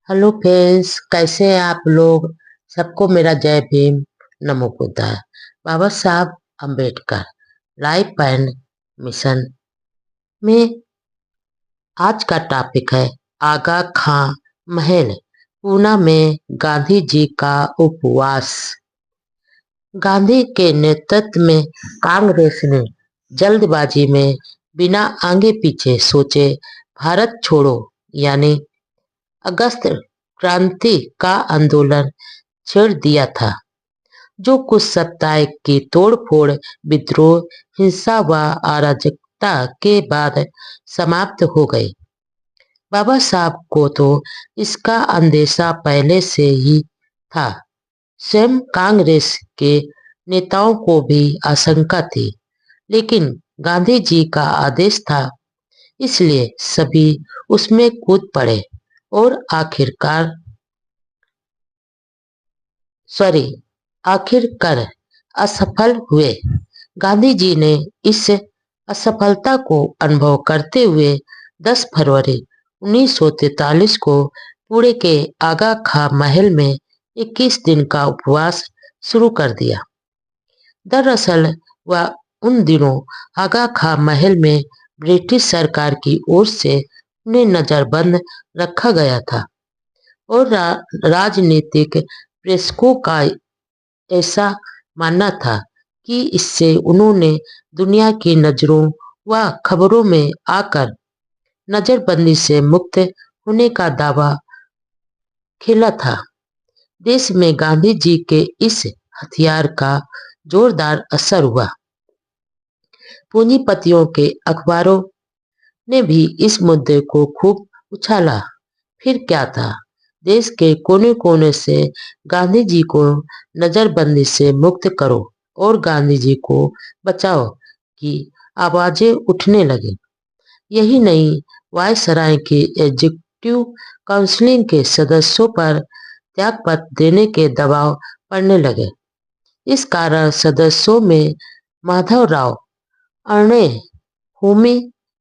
Hello friends, कैसे हैं आप लोग। सबको मेरा जय भीम, नमो बुद्धाय। बाबा Saheb Ambedkar life and mission में आज का टॉपिक है आगा खां महल, पूना में गांधी जी का उपवास। गांधी के नेतृत्व में कांग्रेस ने जल्दबाजी में बिना आगे पीछे सोचे भारत छोड़ो यानी अगस्त क्रांति का आंदोलन छेड़ दिया था, जो कुछ सप्ताह की तोड़फोड़, विद्रोह, हिंसा व अराजकता के बाद समाप्त हो गई। बाबा साहब को तो इसका अंदेशा पहले से ही था। स्वयं कांग्रेस के नेताओं को भी आशंका थी, लेकिन गांधी जी का आदेश था, इसलिए सभी उसमें कूद पड़े और आखिरकार असफल हुए। गांधी जी ने इस असफलता को अनुभव करते हुए 10 फरवरी 1943 को पुणे के आगा खां महल में 21 दिन का उपवास शुरू कर दिया। दरअसल वह उन दिनों आगा खां महल में ब्रिटिश सरकार की ओर से उन्हें नजरबंद रखा गया था और राजनीतिक प्रेक्षकों का ऐसा मानना था कि इससे उन्होंने दुनिया की नजरों व खबरों में आकर नजरबंदी से मुक्त होने का दावा खेला था। देश में गांधी जी के इस हथियार का जोरदार असर हुआ। पूंजीपतियों के अखबारों ने भी इस मुद्दे को खूब उछाला। फिर क्या था, देश के कोने कोने से गांधी जी को नजरबंदी से मुक्त करो और गांधी जी को बचाओ की आवाजें उठने लगी। यही नहीं, वायसराय की एग्जीक्यूटिव काउंसिल के सदस्यों पर त्यागपत्र देने के दबाव पड़ने लगे। इस कारण सदस्यों में माधवराव अणे, होमी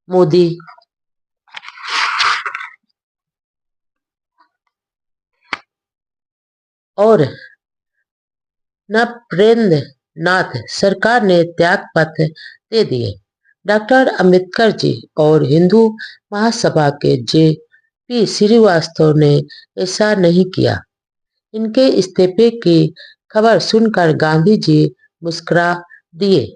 मोदी और नरेंद्र नाथ सरकार ने त्याग पत्र दे दिए। डॉक्टर अंबेडकर जी और हिंदू महासभा के जे.पी. श्रीवास्तव ने ऐसा नहीं किया। इनके इस्तीफे की खबर सुनकर गांधी जी मुस्कुरा दिए।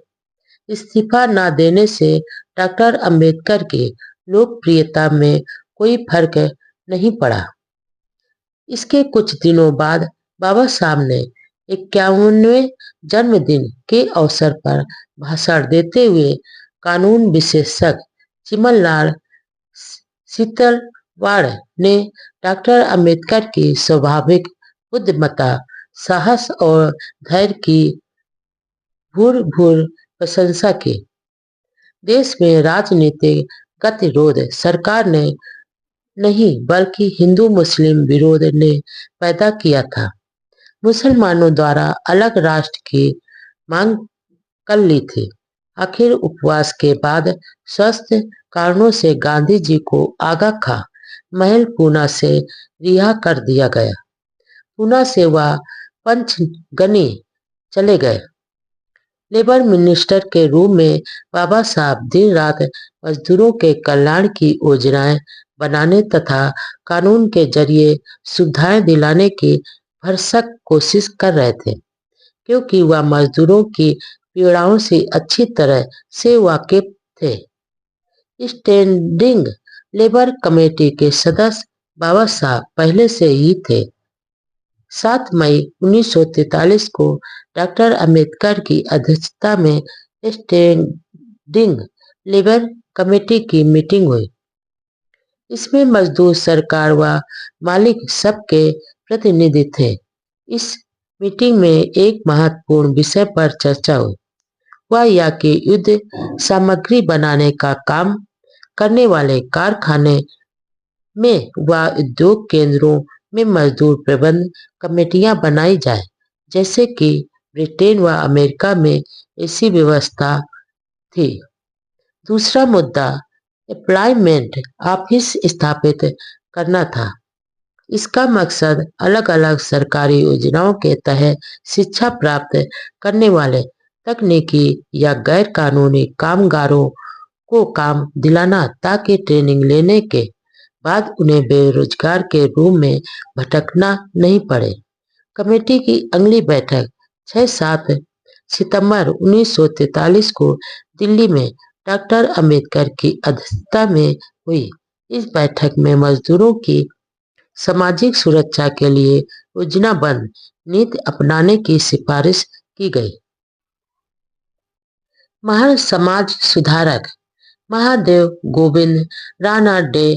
इस्तीफा न देने से डॉक्टर अंबेडकर की लोकप्रियता में कोई फर्क नहीं पड़ा। इसके कुछ दिनों बाद बाबा साहब ने 51वें जन्मदिन के अवसर पर भाषण देते हुए कानून विशेषज्ञ चिमनलाल शीतलवाड़ ने डॉक्टर अंबेडकर की स्वाभाविक बुद्धिमत्ता, साहस और धैर्य की भूर प्रशंसा की। देश में राजनीतिक गतिरोध सरकार ने नहीं बल्कि हिंदू मुस्लिम विरोध ने पैदा किया था। मुसलमानों द्वारा अलग राष्ट्र की मांग कर ली थी। आखिर उपवास के बाद स्वास्थ्य कारणों से गांधी जी को आगा खां महल पूना से रिहा कर दिया गया। पूना से वह पंचगनी चले गए। लेबर मिनिस्टर के रूप में बाबा साहब दिन रात मजदूरों के कल्याण की योजनाएं बनाने तथा कानून के जरिए सुविधाएं दिलाने की भरसक कोशिश कर रहे थे, क्योंकि वह मजदूरों की पीड़ाओं से अच्छी तरह से वाकिफ थे। स्टैंडिंग लेबर कमेटी के सदस्य बाबा साहब पहले से ही थे। 7 मई 1943 को डॉक्टर अंबेडकर की अध्यक्षता में स्टैंडिंग लेबर कमेटी की मीटिंग हुई। इसमें मजदूर, सरकार व मालिक सबके प्रतिनिधि थे। इस मीटिंग में एक महत्वपूर्ण विषय पर चर्चा हुई, वह यह कि युद्ध सामग्री बनाने का काम करने वाले कारखाने में व उद्योग केंद्रों में मजदूर प्रबंध कमेटियां बनाई जाए, जैसे कि ब्रिटेन व अमेरिका में ऐसी व्यवस्था थी। दूसरा मुद्दा एम्प्लॉयमेंट ऑफिस स्थापित करना था। इसका मकसद अलग अलग सरकारी योजनाओं के तहत शिक्षा प्राप्त करने वाले तकनीकी या गैर कानूनी कामगारों को काम दिलाना, ताकि ट्रेनिंग लेने के बाद उन्हें बेरोजगार के रूप में भटकना नहीं पड़े। कमेटी की अगली बैठक 6-7 सितंबर 1943 को दिल्ली में डॉक्टर अंबेडकर की अध्यक्षता में हुई। इस बैठक में मजदूरों की सामाजिक सुरक्षा के लिए योजनाबद्ध नीति अपनाने की सिफारिश की गई। महान समाज सुधारक महादेव गोविंद रानडे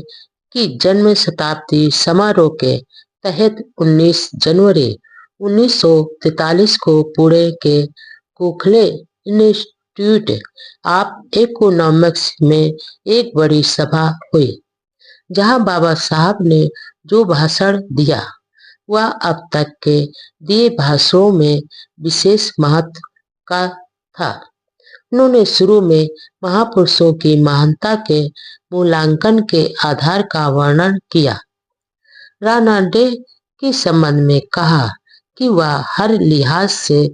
की जन्म शताब्दी समारोह के तहत 19 जनवरी 1943 को पुणे के गोखले इंस्टीट्यूट ऑफ इकोनॉमिक्स में एक बड़ी सभा हुई, जहां बाबा साहब ने जो भाषण दिया वह अब तक के दिए भाषणों में विशेष महत्व का था। उन्होंने शुरू में महापुरुषों की महानता के मूल्यांकन के आधार का वर्णन किया। रानडे के संबंध में कहा कि वह हर लिहाज से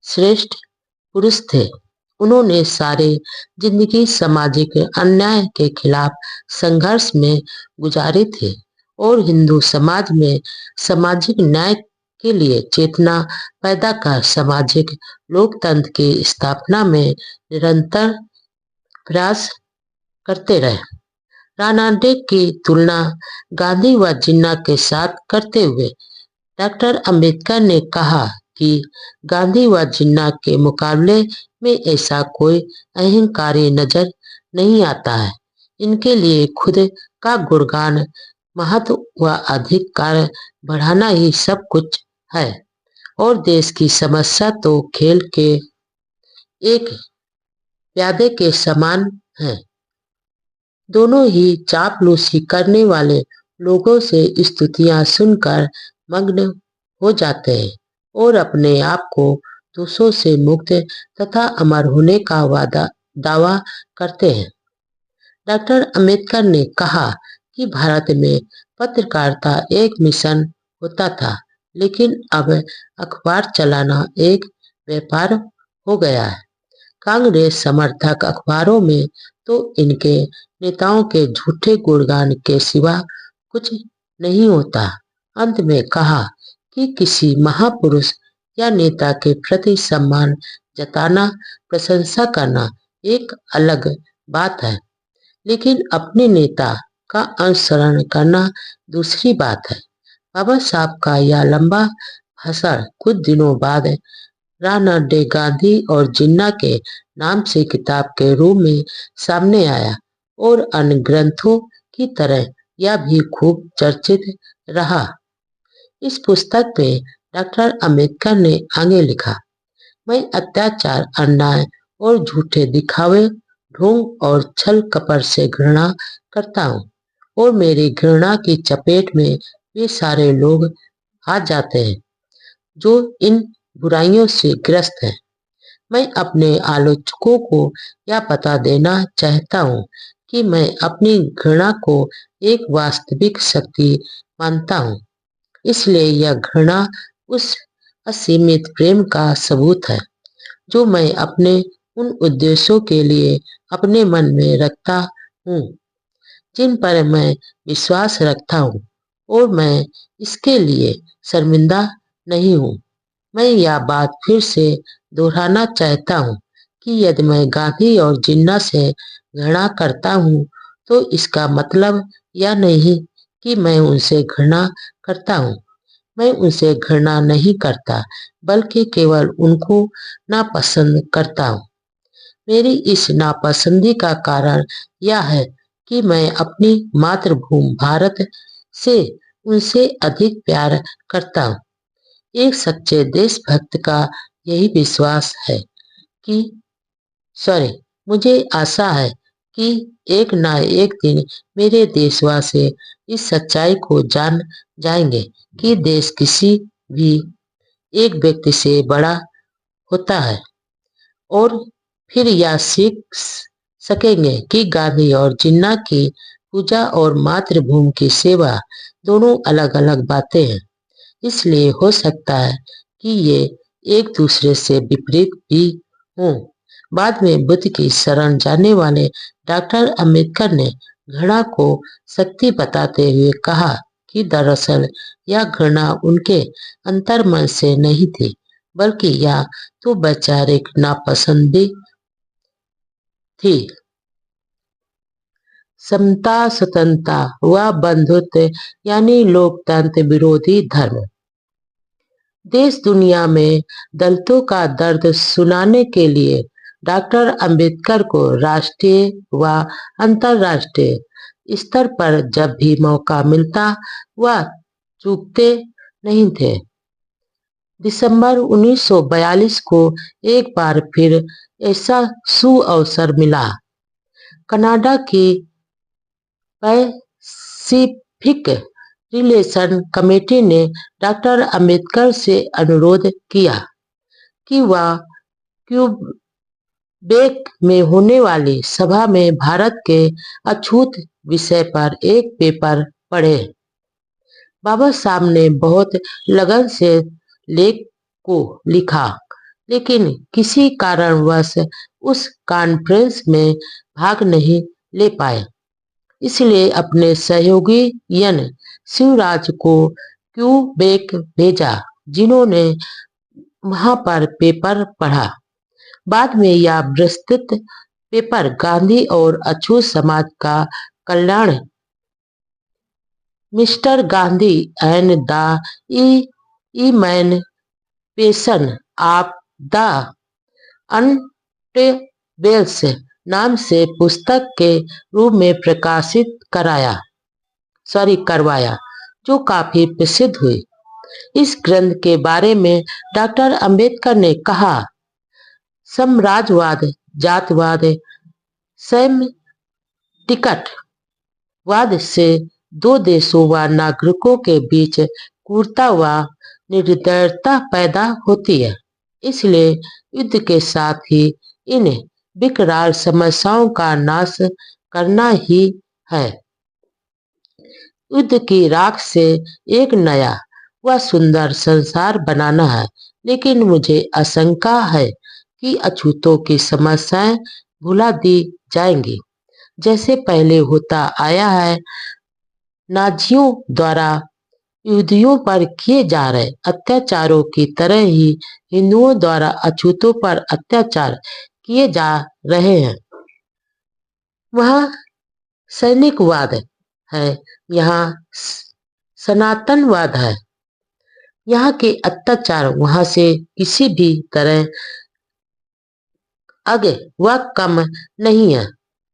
श्रेष्ठ पुरुष थे। उन्होंने सारे जिंदगी सामाजिक अन्याय के खिलाफ संघर्ष में गुजारी थी और हिंदू समाज में सामाजिक न्याय के लिए चेतना पैदा कर सामाजिक लोकतंत्र की स्थापना में निरंतर प्रयास करते रहे। रानडे की तुलना गांधी व जिन्ना के साथ करते हुए डॉक्टर अंबेडकर ने कहा कि गांधी व जिन्ना के मुकाबले में ऐसा कोई अहंकारी नजर नहीं आता है। इनके लिए खुद का गुणगान, महत्व व अधिकार बढ़ाना ही सब कुछ है और देश की समस्या तो खेल के एक प्यादे के समान है। दोनों ही चापलूसी करने वाले लोगों से स्तुतियां सुनकर मग्न हो जाते हैं और अपने आप को दोषों से मुक्त तथा अमर होने का दावा करते हैं। डॉक्टर अंबेडकर ने कहा कि भारत में पत्रकारिता एक मिशन होता था, लेकिन अब अखबार चलाना एक व्यापार हो गया है। कांग्रेस समर्थक अखबारों में तो इनके नेताओं के झूठे गुणगान के सिवा कुछ नहीं होता। अंत में कहा कि किसी महापुरुष या नेता के प्रति सम्मान जताना, प्रशंसा करना एक अलग बात है, लेकिन अपने नेता का अनुसरण करना दूसरी बात है। बाबा साहब का यह लंबा भाषण कुछ दिनों बाद रानडे गांधी और जिन्ना के नाम से किताब के रूप में सामने आया और अन्य ग्रंथों की तरह यह भी खूब चर्चित रहा। इस पुस्तक में डॉक्टर अंबेडकर ने आगे लिखा, मैं अत्याचार, अन्याय और झूठे दिखावे, ढोंग और छल कपट से घृणा करता हूँ और मेरी घृणा की चपेट में वे सारे लोग आ जाते हैं जो इन बुराइयों से ग्रस्त हैं। मैं अपने आलोचकों को यह बता देना चाहता हूँ कि मैं अपनी घृणा को एक वास्तविक शक्ति मानता हूँ, इसलिए यह घृणा उस असीमित प्रेम का सबूत है जो मैं अपने उन उद्देश्यों के लिए अपने मन में रखता हूँ जिन पर मैं विश्वास रखता हूँ, और मैं इसके लिए शर्मिंदा नहीं हूँ। मैं यह बात फिर से दोहराना चाहता हूँ कि यदि मैं गांधी और जिन्ना से घृणा करता हूँ तो इसका मतलब यह नहीं कि मैं उनसे घृणा करता हूँ। मैं उनसे घृणा नहीं करता, बल्कि केवल उनको नापसंद करता हूँ। मेरी इस नापसंदी का कारण यह है कि मैं अपनी मातृभूमि भारत से उनसे अधिक प्यार करता हूँ। एक सच्चे देशभक्त का यही विश्वास है कि मुझे आशा है कि एक न एक दिन मेरे देशवासी इस सच्चाई को जान जाएंगे कि देश किसी भी एक व्यक्ति से बड़ा होता है, और फिर यह सीख सकेंगे कि गांधी और जिन्ना की पूजा और मातृभूमि की सेवा दोनों अलग अलग बातें हैं, इसलिए हो सकता है कि ये एक दूसरे से विपरीत भी हों। बाद में बुद्ध की शरण जाने वाले डॉक्टर अंबेडकर ने घृणा को शक्ति बताते हुए कहा कि दरअसल यह घृणा उनके अंतर्मन से नहीं थी, बल्कि यह तो वैचारिक नापसंदी थी। समता, स्वतंत्रता व बंधुत्व यानी लोकतंत्र विरोधी धर्म। देश दुनिया में दलितों का दर्द सुनाने के लिए डॉक्टर अंबेडकर को राष्ट्रीय व अंतर्राष्ट्रीय स्तर पर जब भी मौका मिलता वह चूकते नहीं थे। दिसंबर 1942 को एक बार फिर ऐसा सुअवसर मिला। कनाडा की पैसिफिक रिलेशन कमेटी ने डॉक्टर अंबेडकर से अनुरोध किया कि वह क्यूबेक में होने वाली सभा में भारत के अछूत विषय पर एक पेपर पढ़े। बाबा साहब ने बहुत लगन से लेख को लिखा, लेकिन किसी कारणवश उस कॉन्फ्रेंस में भाग नहीं ले पाए। इसलिए अपने सहयोगी यन शिवराज को क्यूबेक भेजा, जिन्होंने वहां पर पेपर पढ़ा। बाद में यह विस्तृत पेपर गांधी और अछूत समाज का कल्याण, mister Gandhi and the emancipation of the untouchables नाम से पुस्तक के रूप में प्रकाशित करवाया, जो काफी प्रसिद्ध हुई। इस ग्रंथ के बारे में डॉक्टर अंबेडकर ने कहा, साम्राज्यवाद, जातवाद, सैम टिकट वाद से दो देशों व नागरिकों के बीच क्रूरता व निर्दयता पैदा होती है। इसलिए युद्ध के साथ ही इन विकराल समस्याओं का नाश करना ही है। युद्ध की राख से एक नया व सुंदर संसार बनाना है। लेकिन मुझे आशंका है कि अछूतों की समस्याएं भुला दी जाएंगी, जैसे पहले होता आया है। नाजियों द्वारा यहूदियों पर किए जा रहे अत्याचारों की तरह ही हिंदुओं द्वारा अछूतों पर अत्याचार किए जा रहे हैं। वहाँ सैनिकवाद है, यहाँ सनातनवाद है। यहाँ के अत्याचार वहाँ से किसी भी तरह आगे व कम नहीं है।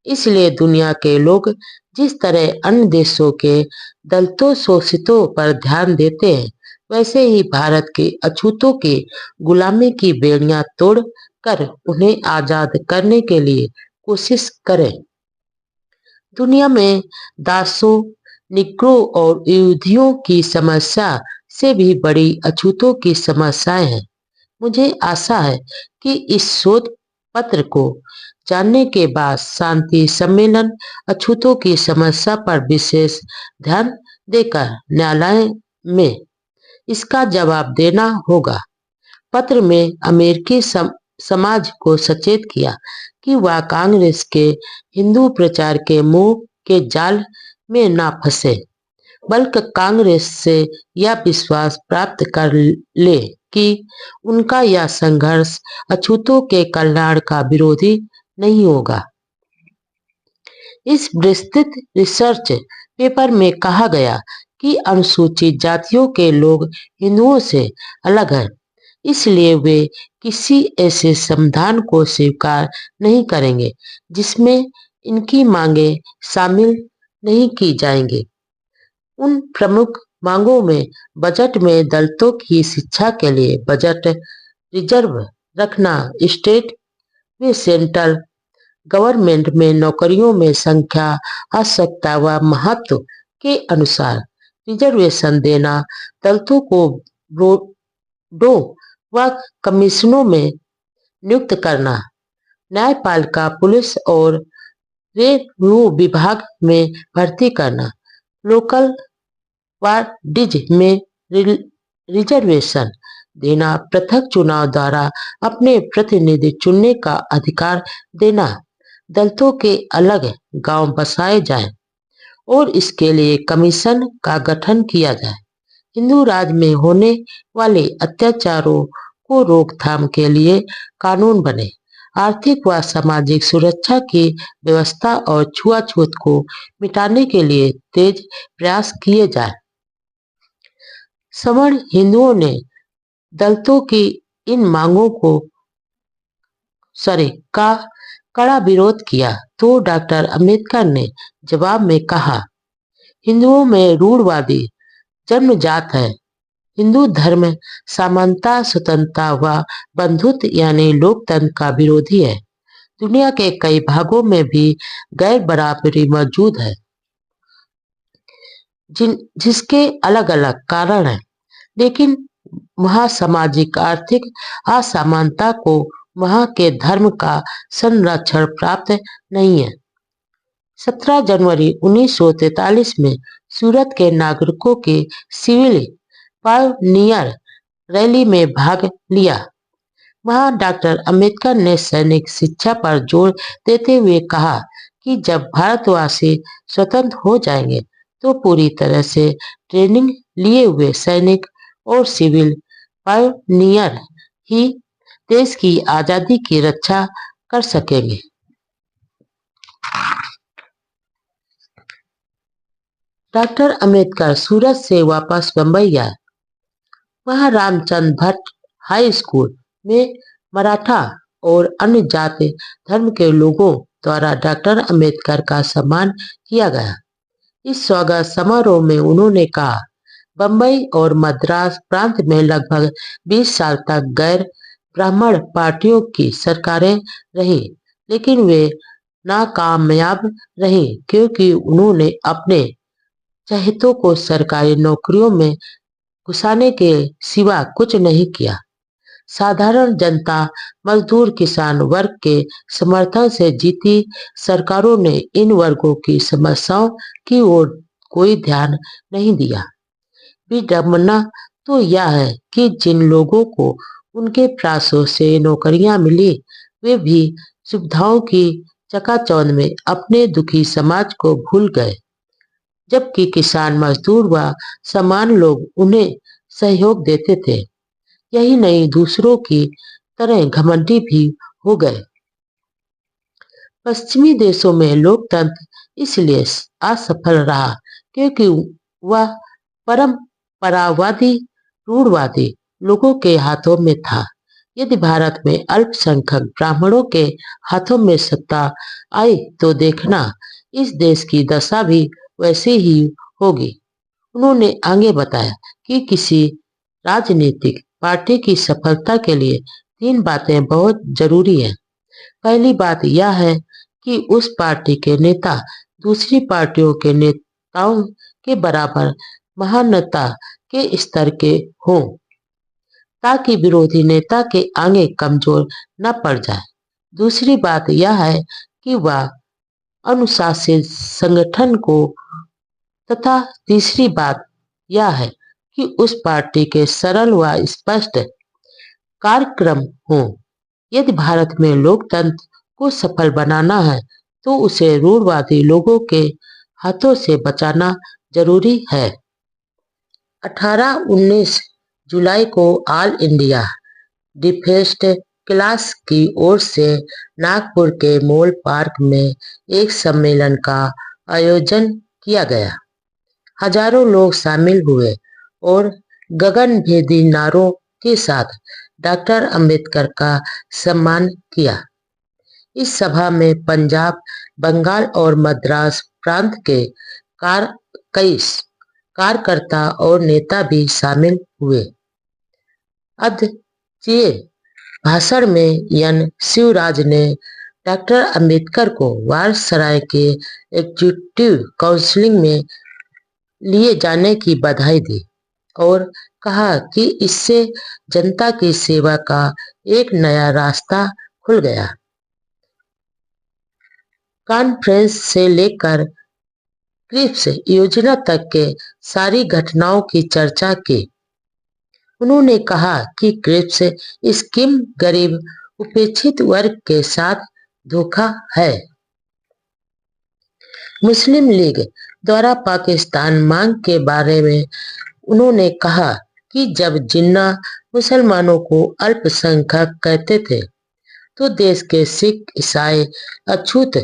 इसलिए दुनिया के लोग जिस तरह अन्य देशों के दलितों शोषितों पर ध्यान देते हैं, वैसे ही भारत के अछूतों की गुलामी की बेड़ियां तोड़ कर उन्हें आजाद करने के लिए कोशिश करें। दुनिया में दासों, निग्रो और यहूदियों की समस्या से भी बड़ी अछूतों की समस्याएं हैं। मुझे आशा है कि इस शोध पत्र को जानने के बाद शांति सम्मेलन अछूतों की समस्या पर विशेष ध्यान देकर न्यायालय में इसका जवाब देना होगा। पत्र में अमेरिकी समाज को सचेत किया कि वह कांग्रेस के हिंदू प्रचार के मुंह के जाल में ना फंसे, बल्कि कांग्रेस से यह विश्वास प्राप्त कर ले कि उनका यह संघर्ष अछूतों के कल्याण का विरोधी नहीं होगा। इस विस्तृत रिसर्च पेपर में कहा गया कि अनुसूचित जातियों के लोग हिंदुओं से अलग हैं, इसलिए वे किसी ऐसे समाधान को स्वीकार नहीं करेंगे जिसमें इनकी मांगें शामिल नहीं की जाएंगी। उन प्रमुख मांगों में बजट में दलितों की शिक्षा के लिए बजट रिजर्व रखना, स्टेट व सेंट्रल गवर्नमेंट में नौकरियों में संख्या, आवश्यकता व महत्व के अनुसार रिजर्वेशन देना, दलितों को बोर्डों व कमीशनों में नियुक्त करना, न्यायपालिका, पुलिस और रेवेन्यू विभाग में भर्ती करना, लोकल वार्डिज में रिजर्वेशन देना, पृथक चुनाव द्वारा अपने प्रतिनिधि चुनने का अधिकार देना, दलितों के अलग गांव बसाए जाएं और इसके लिए कमीशन का गठन किया जाए। हिंदू राज में होने वाले अत्याचारों को रोकथाम के लिए कानून बने। आर्थिक व सामाजिक सुरक्षा की व्यवस्था और छुआछूत को मिटाने के लिए तेज प्रयास किए जाए। सवर्ण हिंदुओं ने दलितों की इन मांगों का कड़ा विरोध किया तो डॉक्टर अंबेडकर ने जवाब में कहा, हिंदुओं में रूढ़वादी जन्मजात है। हिंदू धर्म समानता, स्वतंत्रता व बंधुत्व यानी लोकतंत्र का विरोधी है। दुनिया के कई भागों में भी गैर बराबरी मौजूद है, जिसके अलग अलग कारण हैं, लेकिन वहाँ सामाजिक आर्थिक असमानता को वहाँ के धर्म का संरक्षण प्राप्त नहीं है। 17 जनवरी 1943 में सूरत के नागरिकों के सिविल पायनियर रैली में भाग लिया। वहां डॉक्टर अंबेडकर ने सैनिक शिक्षा पर जोर देते हुए कहा कि जब भारतवासी स्वतंत्र हो जाएंगे तो पूरी तरह से ट्रेनिंग लिए हुए सैनिक और सिविल पायनियर ही देश की आजादी की रक्षा कर सकेंगे। डॉक्टर अंबेडकर सूरत से वापस बंबई आए। वहां रामचंद्र भट्ट हाई स्कूल में मराठा और अन्य जाति धर्म के लोगों द्वारा डॉक्टर अंबेडकर का सम्मान किया गया। इस स्वागत समारोह में उन्होंने कहा, बंबई और मद्रास प्रांत में लगभग 20 साल तक गैर ब्राह्मण पार्टियों की सरकारें रही, लेकिन वे नाकामयाब रही क्योंकि उन्होंने अपने चहेतों को सरकारी नौकरियों में घुसाने के सिवा कुछ नहीं किया। साधारण जनता, मजदूर, किसान वर्ग के समर्थन से जीती सरकारों ने इन वर्गों की समस्याओं की ओर कोई ध्यान नहीं दिया। विडंबना तो यह है कि जिन लोगों को उनके प्रयासों से नौकरियां मिली, वे भी सुविधाओं की चकाचौंध में अपने दुखी समाज को भूल गए, जबकि किसान, मजदूर व समान लोग उन्हें सहयोग देते थे। यही नहीं, दूसरों की तरह घमंडी भी हो गए। पश्चिमी देशों में लोकतंत्र इसलिए असफल रहा क्योंकि वह परंपरावादी, रूढ़वादी लोगों के हाथों में था। यदि भारत में अल्पसंख्यक ब्राह्मणों के हाथों में सत्ता आई तो देखना, इस देश की दशा भी वैसे ही होगी। उन्होंने आगे बताया कि किसी राजनीतिक पार्टी की सफलता के लिए 3 बातें बहुत जरूरी हैं। पहली बात यह है कि उस पार्टी के नेता दूसरी पार्टियों के नेताओं के बराबर महानता के स्तर के हों, ताकि विरोधी नेता के आगे कमजोर न पड़ जाए। दूसरी बात यह है कि वह अनुशासित संगठन को, तथा तीसरी बात यह है कि उस पार्टी के सरल व स्पष्ट कार्यक्रम हो। यदि भारत में लोकतंत्र को सफल बनाना है तो उसे रूढ़वादी लोगों के हाथों से बचाना जरूरी है। 18-19 जुलाई को ऑल इंडिया डिफेंस क्लास की ओर से नागपुर के मॉल पार्क में एक सम्मेलन का आयोजन किया गया। हजारों लोग शामिल हुए और गगनभेदी नारों के साथ डॉक्टर अंबेडकर का सम्मान किया। इस सभा में पंजाब, बंगाल और मद्रास प्रांत के कई कार्यकर्ता और नेता भी शामिल हुए। अध्यक्षीय भाषण में एन शिवराज ने डॉक्टर अंबेडकर को वारसराय के एग्जीक्यूटिव काउंसिल में लिए जाने की बधाई दी और कहा कि इससे जनता की सेवा का एक नया रास्ता खुल गया। कॉन्फ्रेंस से लेकर क्रिप्स योजना तक के सारी घटनाओं की चर्चा की। उन्होंने कहा कि क्रिप्स स्कीम गरीब उपेक्षित वर्ग के साथ धोखा है। मुस्लिम लीग द्वारा पाकिस्तान मांग के बारे में उन्होंने कहा कि जब जिन्ना मुसलमानों को अल्पसंख्यक कहते थे तो देश के सिख, ईसाई, अछूत,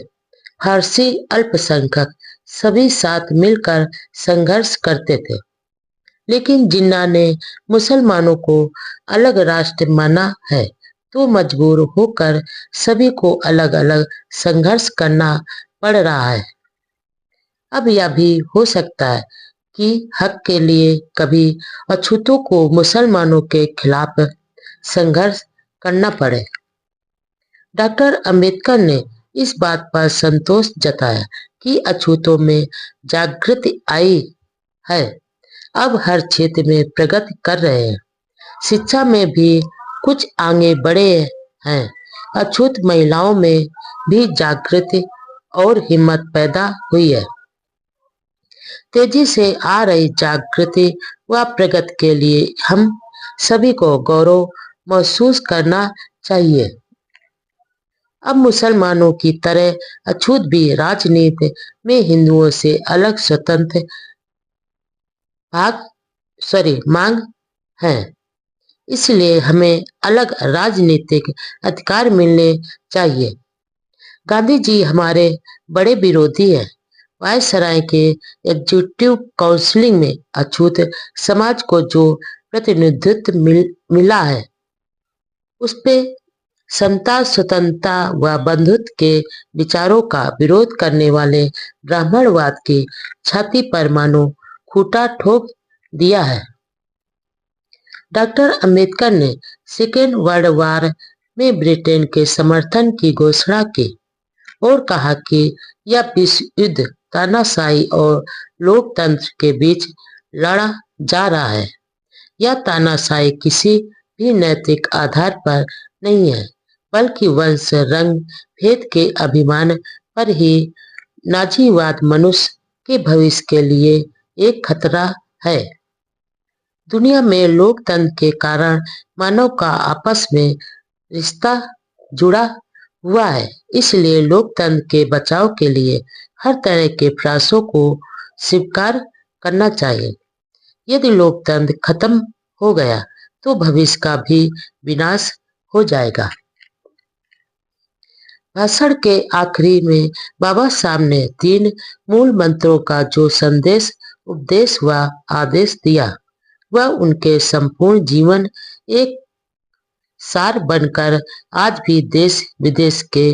फारसी अल्पसंख्यक सभी साथ मिलकर संघर्ष करते थे। लेकिन जिन्ना ने मुसलमानों को अलग राष्ट्र माना है तो मजबूर होकर सभी को अलग अलग संघर्ष करना पड़ रहा है। अब यह भी हो सकता है कि हक के लिए कभी अछूतों को मुसलमानों के खिलाफ संघर्ष करना पड़े। डॉक्टर अंबेडकर ने इस बात पर संतोष जताया कि अछूतों में जागृति आई है, अब हर क्षेत्र में प्रगति कर रहे हैं। शिक्षा में भी कुछ आगे बढ़े हैं। अछूत महिलाओं में भी जागृति और हिम्मत पैदा हुई है। तेजी से आ रही जागृति व प्रगति के लिए हम सभी को गौरव महसूस करना चाहिए। अब मुसलमानों की तरह अछूत भी राजनीति में हिंदुओं से अलग स्वतंत्र मांग है। इसलिए हमें अलग राजनीतिक अधिकार मिलने चाहिए। गांधी जी हमारे बड़े विरोधी हैं। वायसराय के एग्जीक्यूटिव काउंसिल में अछूत समाज को जो प्रतिनिधित्व मिला है उस पे समता, स्वतंत्रता व बंधुत्व के विचारों का विरोध करने वाले ब्राह्मणवाद की छाती पर मानो खूंटा ठोक दिया है। डॉक्टर अंबेडकर ने सेकेंड वर्ल्ड वॉर में ब्रिटेन के समर्थन की घोषणा की और कहा कि यह विश्व युद्ध तानाशाही और लोकतंत्र के बीच लड़ा जा रहा है। यह तानाशाही किसी भी नैतिक आधार पर नहीं है, बल्कि वंश, रंग, भेद के अभिमान पर ही नाजीवाद मनुष्य के भविष्य के लिए एक खतरा है। दुनिया में लोकतंत्र के कारण मानव का आपस में रिश्ता जुड़ा हुआ है। इसलिए लोकतंत्र के बचाव के लिए हर तरह के प्रयासों को स्वीकार करना चाहिए। यदि लोकतंत्र खत्म हो गया तो भविष्य का भी विनाश हो जाएगा। भाषण के आखिरी में बाबा साहब ने 3 मूल मंत्रों का जो संदेश, उपदेश व आदेश दिया वह उनके संपूर्ण जीवन एक सार बनकर आज भी देश विदेश के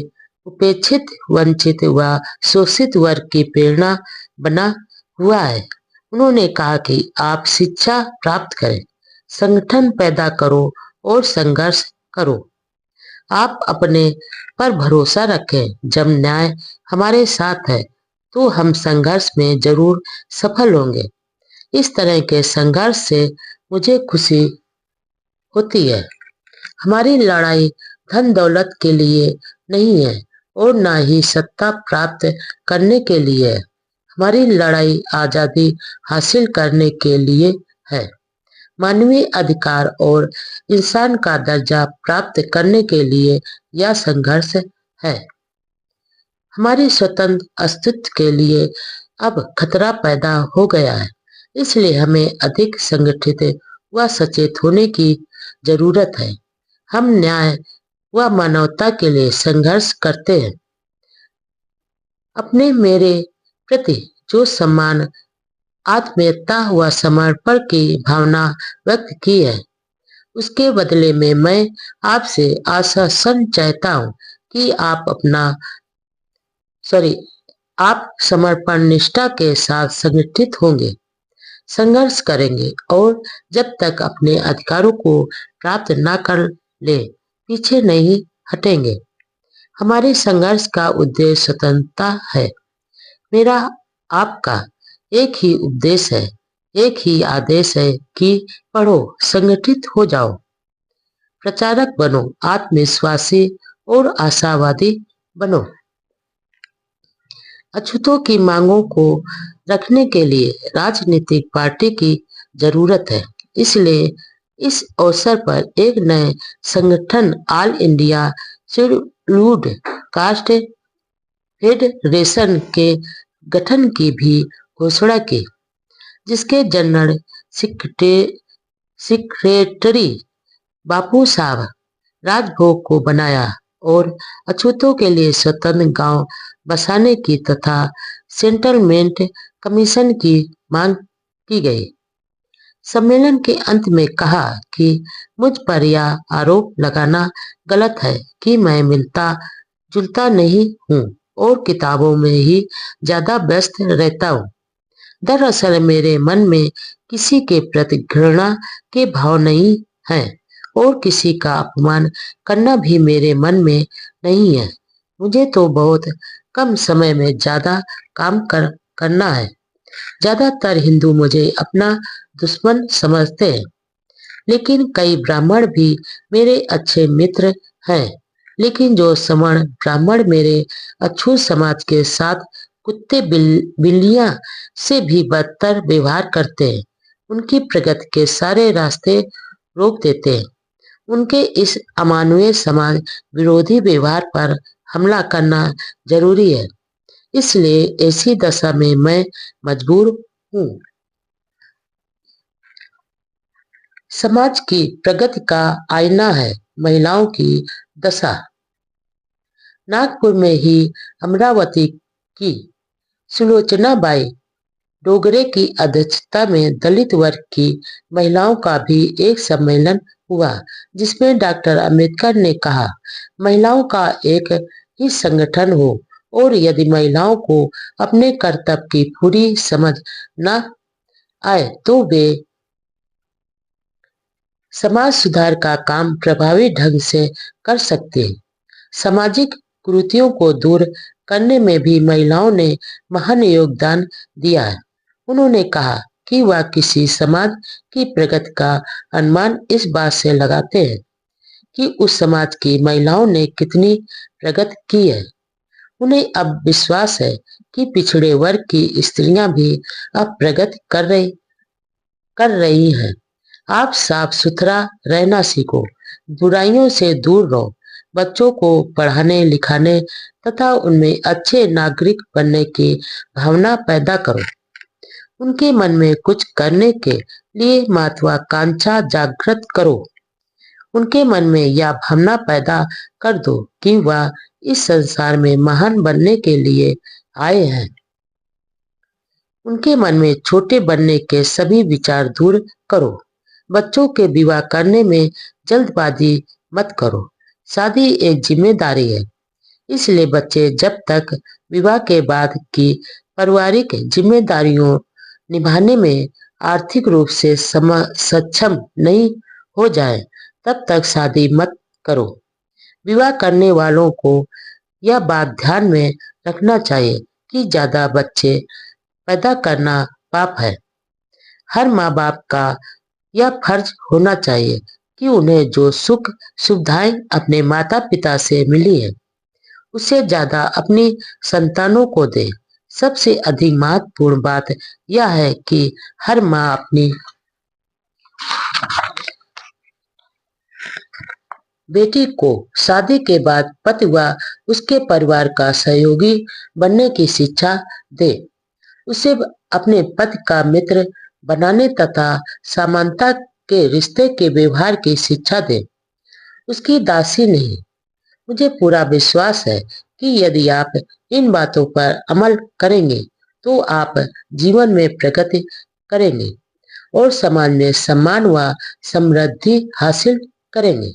उपेक्षित, वंचित व शोषित वर्ग की प्रेरणा बना हुआ है। उन्होंने कहा कि आप शिक्षा प्राप्त करें, संगठन पैदा करो और संघर्ष करो। आप अपने पर भरोसा रखें। जब न्याय हमारे साथ है तो हम संघर्ष में जरूर सफल होंगे। इस तरह के संघर्ष से मुझे खुशी होती है। हमारी लड़ाई धन दौलत के लिए नहीं है और ना ही सत्ता प्राप्त करने के लिए है। हमारी लड़ाई आजादी हासिल करने के लिए है। मानवीय अधिकार और इंसान का दर्जा प्राप्त करने के लिए यह संघर्ष है। हमारे स्वतंत्र अस्तित्व के लिए अब खतरा पैदा हो गया है। इसलिए हमें अधिक संगठित व सचेत होने की जरूरत है। हम न्याय व मानवता के लिए संघर्ष करते हैं। अपने मेरे प्रति जो सम्मान, आत्मीयता व समर्पण की भावना व्यक्त की है उसके बदले में मैं आपसे आश्वासन चाहता हूँ कि आप समर्पण निष्ठा के साथ संगठित होंगे, संघर्ष करेंगे और जब तक अपने अधिकारों को प्राप्त न कर ले पीछे नहीं हटेंगे। हमारे संघर्ष का उद्देश्य स्वतंत्रता है। मेरा आपका एक ही उपदेश है, एक ही आदेश है कि पढ़ो, संगठित हो जाओ, प्रचारक बनो, आत्मविश्वासी और आशावादी बनो। अछूतों की मांगों को रखने के लिए राजनीतिक पार्टी की जरूरत है। इसलिए इस अवसर पर एक नए संगठन all India scheduled caste federation के गठन की भी घोषणा की, जिसके जनरल सेक्रेटरी बापू साहब राजभोग को बनाया और अछूतों के लिए स्वतंत्र गांव बसाने की तथा सेटलमेंट कमीशन की मांग की गई। सम्मेलन के अंत में कहा कि मुझ पर यह आरोप लगाना गलत है कि मैं मिलता जुलता नहीं हूँ और किताबों में ही ज्यादा व्यस्त रहता हूँ। दरअसल मेरे मन में किसी के प्रति घृणा के भाव नहीं है और किसी का अपमान करना भी मेरे मन में नहीं है। मुझे तो बहुत कम समय में ज्यादा काम करना है। ज्यादातर हिंदू मुझे अपना दुश्मन समझते हैं, लेकिन कई ब्राह्मण भी मेरे अच्छे मित्र हैं। लेकिन जो सवर्ण ब्राह्मण मेरे अछूत समाज के साथ कुत्ते बिल्लियां से भी बदतर व्यवहार करते हैं, उनकी प्रगति के सारे रास्ते रोक देते हैं। उनके इस अमानवीय समाज विरोधी व्यवहार पर हमला करना जरूरी है। इसलिए ऐसी दशा में मैं मजबूर हूँ। समाज की प्रगति का आईना है महिलाओं की दशा। नागपुर में ही अमरावती की सुलोचनाबाई डोगरे की अध्यक्षता में दलित वर्ग की महिलाओं का भी एक सम्मेलन हुआ, जिसमें डॉक्टर अंबेडकर ने कहा, महिलाओं का एक ही संगठन हो और यदि महिलाओं को अपने कर्तव्य की पूरी समझ न आए तो वे समाज सुधार का काम प्रभावी ढंग से कर सकते हैं। सामाजिक कुरीतियों को दूर करने में भी महिलाओं ने महान योगदान दिया है। उन्होंने कहा कि वह किसी समाज की प्रगति का अनुमान इस बात से लगाते हैं कि उस समाज की महिलाओं ने कितनी प्रगति की है। उन्हें अब विश्वास है कि पिछड़े वर्ग की स्त्रियां भी अब प्रगति कर रही हैं। आप साफ सुथरा रहना सीखो, बुराइयों से दूर रहो, बच्चों को पढ़ाने लिखाने तथा उनमें अच्छे नागरिक बनने की भावना पैदा करो। उनके मन में कुछ करने के लिए महत्वाकांक्षा जागृत करो। उनके मन में यह भावना पैदा कर दो कि वह इस संसार में महान बनने के लिए आए हैं। उनके मन में छोटे बनने के सभी विचार दूर करो। बच्चों के विवाह करने में जल्दबाजी मत करो। शादी एक जिम्मेदारी है, इसलिए बच्चे जब तक विवाह के बाद की पारिवारिक जिम्मेदारियों निभाने में आर्थिक रूप से सक्षम नहीं हो जाए, तब तक शादी मत करो। विवाह करने वालों को यह बात ध्यान में रखना चाहिए कि ज्यादा बच्चे पैदा करना पाप है। हर माँ बाप का यह फर्ज होना चाहिए कि उन्हें जो सुख सुविधाएं अपने माता पिता से मिली है, उससे ज्यादा अपनी संतानों को दे। सबसे अधिक महत्वपूर्ण बात यह है कि हर माँ अपनी बेटी को शादी के बाद पति व उसके परिवार का सहयोगी बनने की शिक्षा दे, उसे अपने पति का मित्र बनाने तथा समानता के रिश्ते के व्यवहार की शिक्षा दे, उसकी दासी नहीं। मुझे पूरा विश्वास है कि यदि आप इन बातों पर अमल करेंगे तो आप जीवन में प्रगति करेंगे और समाज में सम्मान व समृद्धि हासिल करेंगे।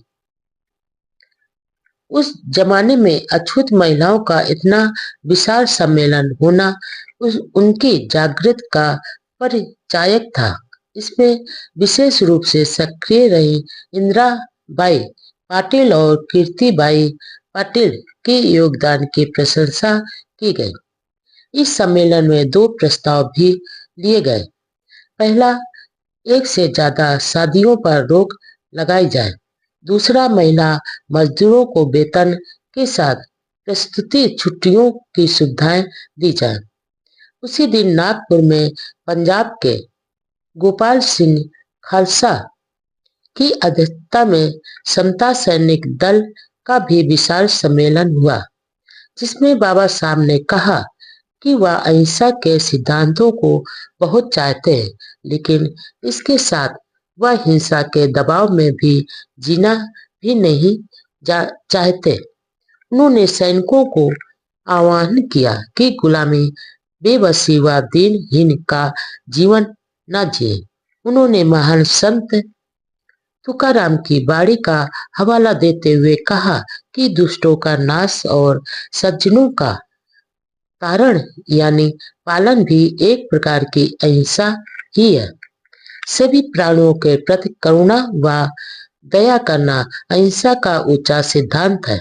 उस जमाने में अछूत महिलाओं का इतना विशाल सम्मेलन होना उनकी जागृत का परिचायक था। इसमें विशेष रूप से सक्रिय रही इंदिरा बाई पाटिल और कीर्तिबाई पाटिल के योगदान की प्रशंसा की गई। इस सम्मेलन में दो प्रस्ताव भी लिए गए। पहला, एक से ज्यादा शादियों पर रोक लगाई जाए। दूसरा, महिला मजदूरों को वेतन के साथ प्रस्तुति छुट्टियों की सुविधाएं दी जाए। उसी दिन नागपुर में पंजाब के गोपाल सिंह खालसा की अध्यक्षता में समता सैनिक दल का भी विशाल सम्मेलन हुआ, जिसमें बाबा साहब ने कहा कि वह अहिंसा के सिद्धांतों को बहुत चाहते हैं, लेकिन इसके साथ वह हिंसा के दबाव में भी जीना भी नहीं चाहते। उन्होंने सैनिकों को आह्वान किया कि गुलामी, बेबसी व दीनहीन का जीवन न जिए। उन्होंने महान संत तुकाराम की बाणी का हवाला देते हुए कहा कि दुष्टों का नाश और सज्जनों का तारण यानी पालन भी एक प्रकार की अहिंसा ही है। सभी प्राणियों के प्रति करुणा व दया करना अहिंसा का ऊंचा सिद्धांत है।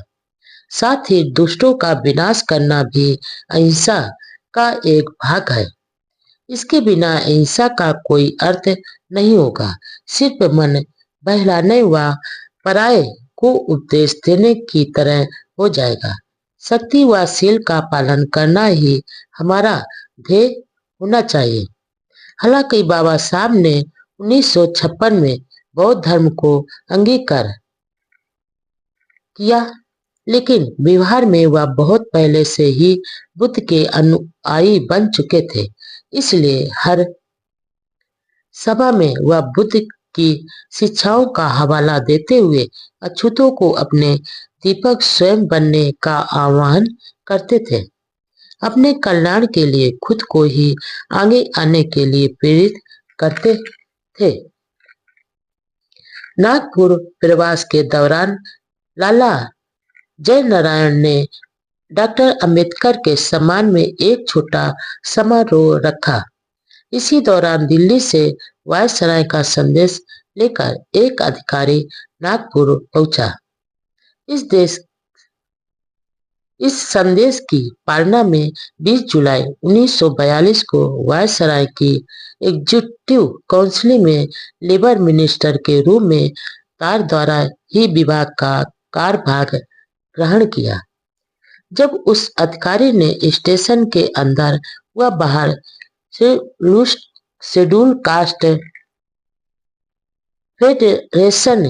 साथ ही दुष्टों का विनाश करना भी अहिंसा का एक भाग है। इसके बिना अहिंसा का कोई अर्थ नहीं होगा, सिर्फ मन बहलाने व पराये को उपदेश देने की तरह हो जाएगा। सत्य व शील का पालन करना ही हमारा ध्येय होना चाहिए। हालांकि बाबा साहब ने 1956 में बौद्ध धर्म को अंगीकार किया, लेकिन व्यवहार में वह बहुत पहले से ही बुद्ध के अनुयायी बन चुके थे। इसलिए हर सभा में वह बुद्ध की शिक्षाओं का हवाला देते हुए अछूतों को अपने दीपक स्वयं बनने का आह्वान करते थे। अपने कल्याण के लिए खुद को ही आगे आने के लिए प्रेरित करते थे। नागपुर प्रवास के दौरान लाला जयनारायण ने डॉक्टर अंबेडकर के सम्मान में एक छोटा समारोह रखा। इसी दौरान दिल्ली से वायसराय का संदेश लेकर एक अधिकारी नागपुर पहुंचा। इस संदेश की पालना में 20 जुलाई 1942 को वायसराय की एग्जीक्यूटिव काउंसिल में लेबर मिनिस्टर के रूप में तार द्वारा ही विभाग का कार्यभार ग्रहण किया। जब उस अधिकारी ने स्टेशन के अंदर व बाहर शेड्यूल कास्ट फेडरेशन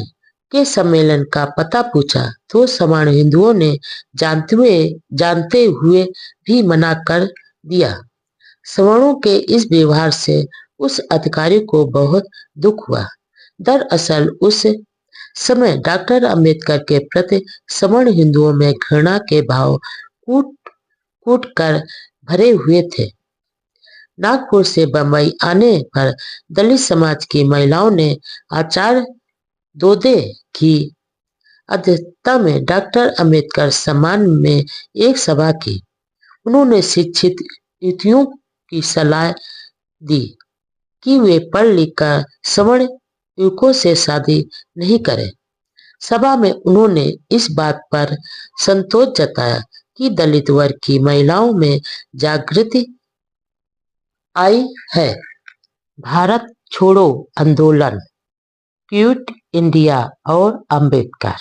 के सम्मेलन का पता पूछा तो सवर्ण हिंदुओं ने जानते हुए भी मना कर दिया। सवर्णों के इस व्यवहार से उस अधिकारी को बहुत दुख हुआ। दरअसल उस समय डॉक्टर अंबेडकर के प्रति सवर्ण हिंदुओं में घृणा के भाव कूट कूट कर भरे हुए थे। नागपुर से बंबई आने पर दलित समाज की महिलाओं ने आचार्य दोदे की अध्यक्षता में डॉक्टर अंबेडकर सम्मान में एक सभा की। उन्होंने शिक्षित युवतियों की सलाह दी कि वे पढ़ लिख कर सवर्ण युवकों से शादी नहीं करें। सभा में उन्होंने इस बात पर संतोष जताया कि दलित वर्ग की महिलाओं में जागृति आई है। भारत छोड़ो आंदोलन, क्विट इंडिया और अंबेडकर।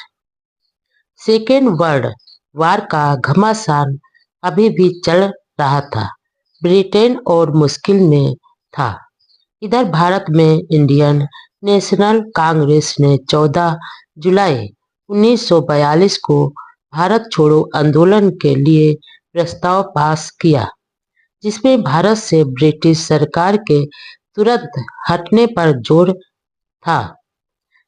सेकेंड वर्ल्ड वार का घमासान अभी भी चल रहा था। ब्रिटेन और मुश्किल में था। इधर भारत में इंडियन नेशनल कांग्रेस ने 14 जुलाई 1942 को भारत छोड़ो आंदोलन के लिए प्रस्ताव पास किया, जिसमें भारत से ब्रिटिश सरकार के तुरंत हटने पर जोर था।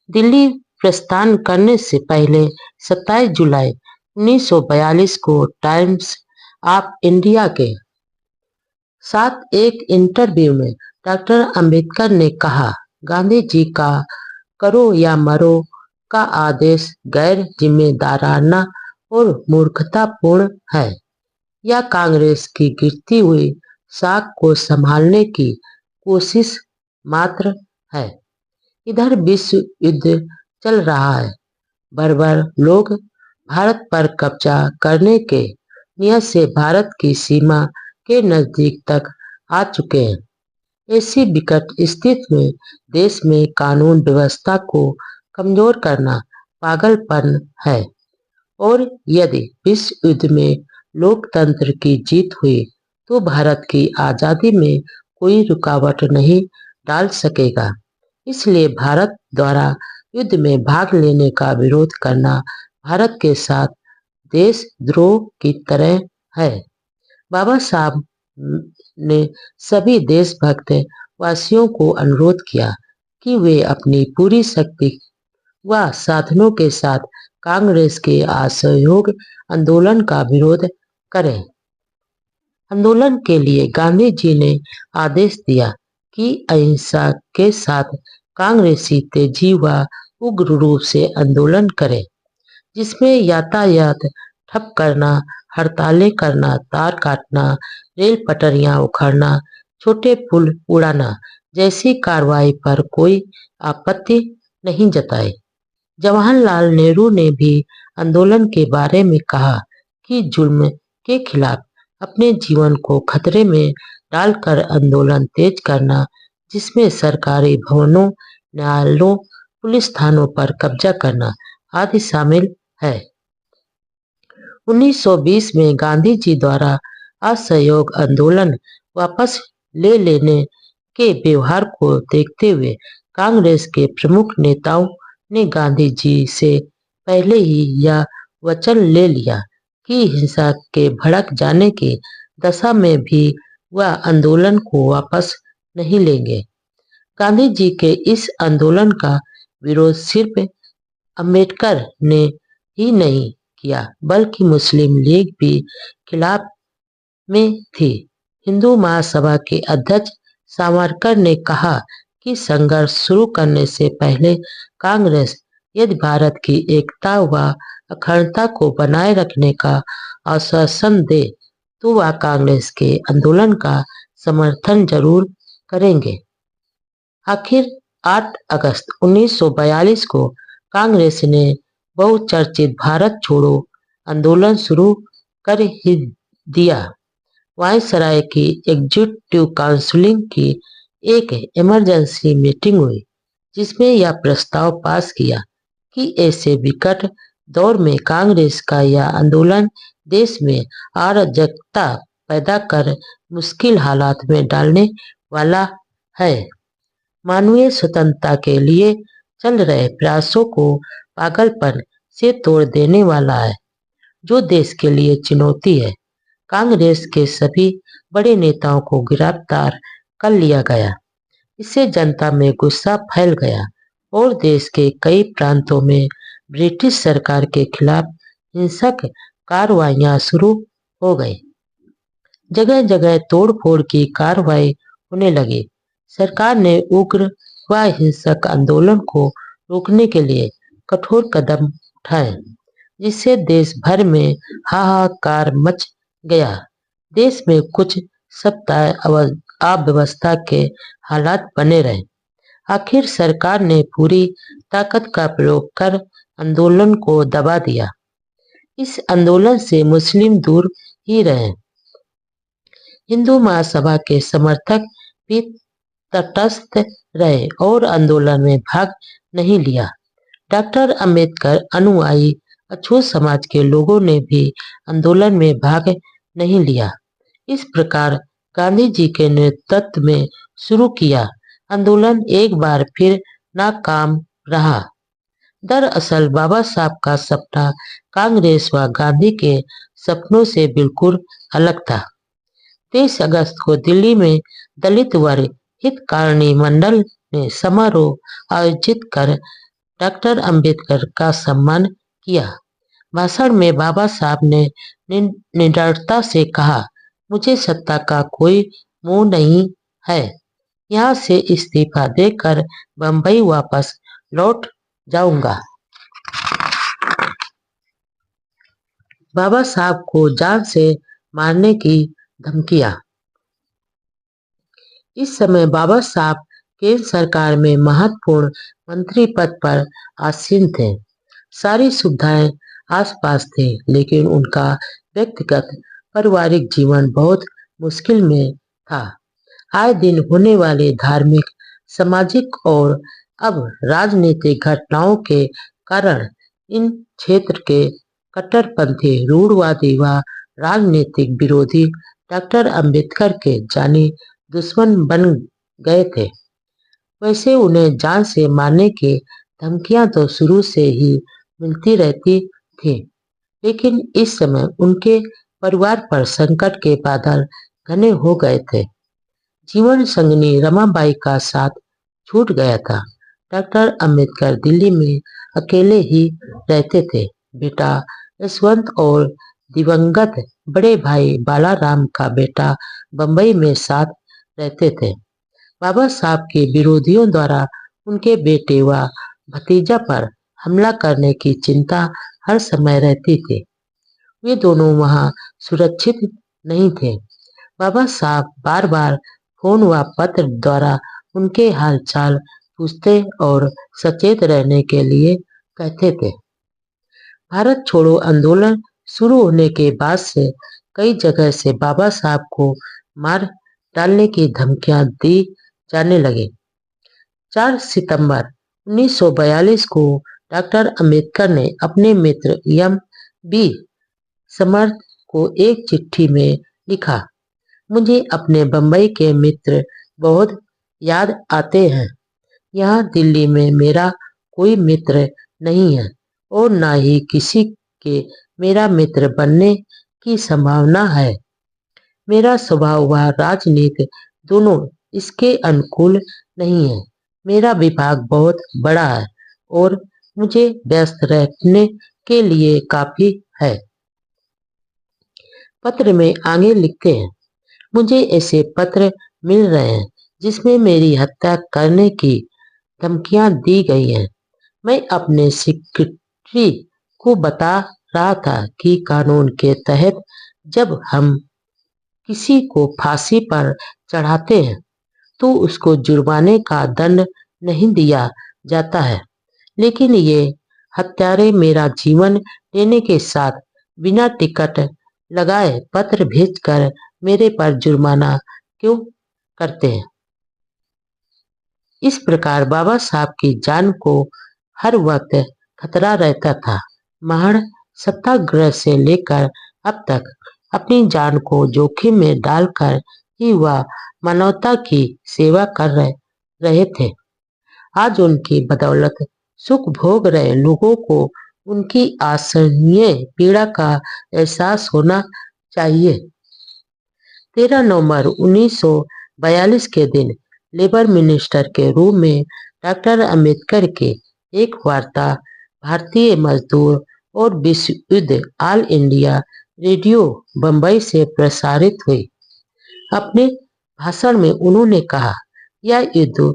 दिल्ली प्रस्थान करने से पहले 27 जुलाई 1942 को टाइम्स ऑफ इंडिया के साथ एक इंटरव्यू में डॉक्टर अंबेडकर ने कहा, गांधी जी का करो या मरो का आदेश गैर जिम्मेदाराना और मूर्खतापूर्ण है। यह कांग्रेस की गिरती हुई साख को संभालने की कोशिश मात्र है। इधर विश्व युद्ध चल रहा है। बर्बर लोग भारत पर कब्जा करने के नियत से भारत की सीमा के नजदीक तक आ चुके हैं। ऐसी विकट स्थिति में देश में कानून व्यवस्था को कमजोर करना पागलपन है और यदि विश्व युद्ध में लोकतंत्र की जीत हुई तो भारत की आजादी में कोई रुकावट नहीं डाल सकेगा। इसलिए भारत द्वारा युद्ध में भाग लेने का विरोध करना भारत के साथ देशद्रोह की तरह है। बाबा साहब ने सभी देशभक्त वासियों को अनुरोध किया कि वे अपनी पूरी शक्ति व साधनों के साथ कांग्रेस के असहयोग आंदोलन का विरोध करें। आंदोलन के लिए गांधी जी ने आदेश दिया कि अहिंसा के साथ कांग्रेसी तेजी व उग्र रूप से आंदोलन करें, जिसमें यातायात ठप करना, हड़तालें करना, तार काटना, रेल पटरियां उखाड़ना, छोटे पुल उड़ाना जैसी कार्रवाई पर कोई आपत्ति नहीं जताई। जवाहरलाल नेहरू ने भी आंदोलन के बारे में कहा कि जुल्म के खिलाफ अपने जीवन को खतरे में डालकर आंदोलन तेज करना, जिसमें सरकारी भवनों, न्यायालयों, पुलिस थानों पर कब्जा करना आदि शामिल है। 1920 में गांधी जी द्वारा असहयोग आंदोलन वापस ले लेने के व्यवहार को देखते हुए कांग्रेस के प्रमुख नेताओं ने गांधी जी से पहले ही यह वचन ले लिया कि हिंसा के भड़क जाने की दशा में भी वह आंदोलन को वापस नहीं लेंगे। गांधी जी के इस आंदोलन का विरोध सिर्फ अम्बेडकर ने ही नहीं किया, बल्कि मुस्लिम लीग भी खिलाफ में थी। हिंदू महासभा के अध्यक्ष सावरकर ने कहा कि संघर्ष शुरू करने से पहले कांग्रेस यदि भारत की एकता व अखंडता को बनाए रखने का आश्वासन दे तो वह कांग्रेस के आंदोलन का समर्थन जरूर करेंगे। आखिर 8 अगस्त 1942 को कांग्रेस ने बहुचर्चित भारत छोड़ो आंदोलन शुरू कर ही दिया। वायसराय की एग्जीक्यूटिव काउंसिल की एक इमरजेंसी मीटिंग हुई, जिसमें यह प्रस्ताव पास किया कि ऐसे विकट दौर में कांग्रेस का यह आंदोलन देश में अराजकता पैदा कर मुश्किल हालात में डालने वाला है, मानवीय स्वतंत्रता के लिए चल रहे प्रयासों को पागलपन से तोड़ देने वाला है, जो देश के लिए चुनौती है। कांग्रेस के सभी बड़े नेताओं को गिरफ्तार कर लिया गया। इससे जनता में गुस्सा फैल गया और देश के कई प्रांतों में ब्रिटिश सरकार के खिलाफ हिंसक कार्रवाइयां शुरू हो गई। जगह जगह तोड़फोड़ की कार्रवाई होने लगी। सरकार ने उग्र व हिंसक आंदोलन को रोकने के लिए कठोर कदम उठाए, जिससे देश भर में हाहाकार मच गया। देश में कुछ सप्ताह अव्यवस्था के हालात बने रहे। आखिर सरकार ने पूरी ताकत का प्रयोग कर आंदोलन को दबा दिया। इस आंदोलन से मुस्लिम दूर ही रहे। हिंदू महासभा के समर्थक भी तटस्थ रहे और आंदोलन में भाग नहीं लिया। डॉक्टर अंबेडकर अनुयायी अछूत समाज के लोगों ने भी आंदोलन में भाग नहीं लिया। इस प्रकार गांधी जी के नेतृत्व में शुरू किया आंदोलन एक बार फिर नाकाम रहा। दरअसल बाबा साहब का सपना कांग्रेस व गांधी के सपनों से बिल्कुल अलग था। 23 अगस्त को दिल्ली में दलित वर्ग हितकारिणी मंडल ने समारोह आयोजित कर डॉक्टर अंबेडकर का सम्मान किया। भाषण में बाबा साहब ने निडरता से कहा, मुझे सत्ता का कोई मोह नहीं है, यहाँ से इस्तीफा देकर बंबई वापस लौट जाऊंगा। बाबा साहब को जान से मारने की धमकियां। इस समय बाबा साहब केंद्र सरकार में महत्वपूर्ण मंत्री पद पर आसीन थे। सारी सुविधाएं आसपास थी, लेकिन उनका व्यक्तिगत पारिवारिक जीवन बहुत मुश्किल में था। आए दिन होने वाले धार्मिक, सामाजिक और अब राजनीतिक घटनाओं के कारण इन क्षेत्र के कट्टरपंथी, रूढ़वादी व राजनीतिक विरोधी डॉक्टर अंबेडकर के जानी दुश्मन बन गए थे। वैसे उन्हें जान से मारने की धमकियां तो शुरू से ही मिलती रहती थी, लेकिन इस समय उनके परिवार पर संकट के बादल घने हो गए थे। जीवन संगिनी रमाबाई का साथ छूट गया था। डॉक्टर अंबेडकर दिल्ली में अकेले ही रहते थे। बेटा यशवंत और दिवंगत बड़े भाई बालाराम का बेटा बंबई में साथ रहते थे। बाबा साहब के विरोधियों द्वारा उनके बेटे व भतीजा पर हमला करने की चिंता हर समय रहती थी। वे दोनों वहां सुरक्षित नहीं थे। बाबा साहब बार बार फोन व पत्र द्वारा उनके हालचाल पूछते और सचेत रहने के लिए कहते थे। भारत छोड़ो आंदोलन शुरू होने के बाद से कई जगह से बाबा साहब को मार डालने की धमकियां दी जाने लगी। 4 सितंबर 1942 को डॉक्टर अंबेडकर ने अपने मित्र एम बी समर्थ को एक चिट्ठी में लिखा, मुझे अपने बंबई के मित्र बहुत याद आते हैं। यहाँ दिल्ली में मेरा कोई मित्र नहीं है और ना ही किसी के मेरा मित्र बनने की संभावना है। मेरा स्वभाव व राजनीति दोनों इसके अनुकूल नहीं है। मेरा विभाग बहुत बड़ा है और मुझे व्यस्त रखने के लिए काफी है। पत्र में आगे लिखते हैं, मुझे ऐसे पत्र मिल रहे हैं जिसमें मेरी हत्या करने की धमकियां दी गई हैं। मैं अपने सेक्रेटरी को बता रहा था कि कानून के तहत जब हम किसी को फांसी पर चढ़ाते हैं तो उसको जुर्माने का दंड नहीं दिया जाता है, लेकिन ये हत्यारे मेरा जीवन लेने के साथ बिना टिकट लगाए पत्र भेजकर मेरे पर जुर्माना क्यों करते हैं। इस प्रकार बाबा साहब की जान को हर वक्त खतरा रहता था। महज सत्याग्रह से लेकर अब तक अपनी जान को जोखिम में डालकर ही वह मानवता की सेवा कर रहे थे। आज उनकी बदौलत सुख भोग रहे लोगों को उनकी असहनीय पीड़ा का एहसास होना चाहिए। 13 नवंबर 1942 के दिन लेबर मिनिस्टर के रूप में डॉक्टर अंबेडकर के एक वार्ता भारतीय मजदूर और विश्व युद्ध ऑल इंडिया रेडियो बंबई से प्रसारित हुई। अपने भाषण में उन्होंने कहा, यह युद्ध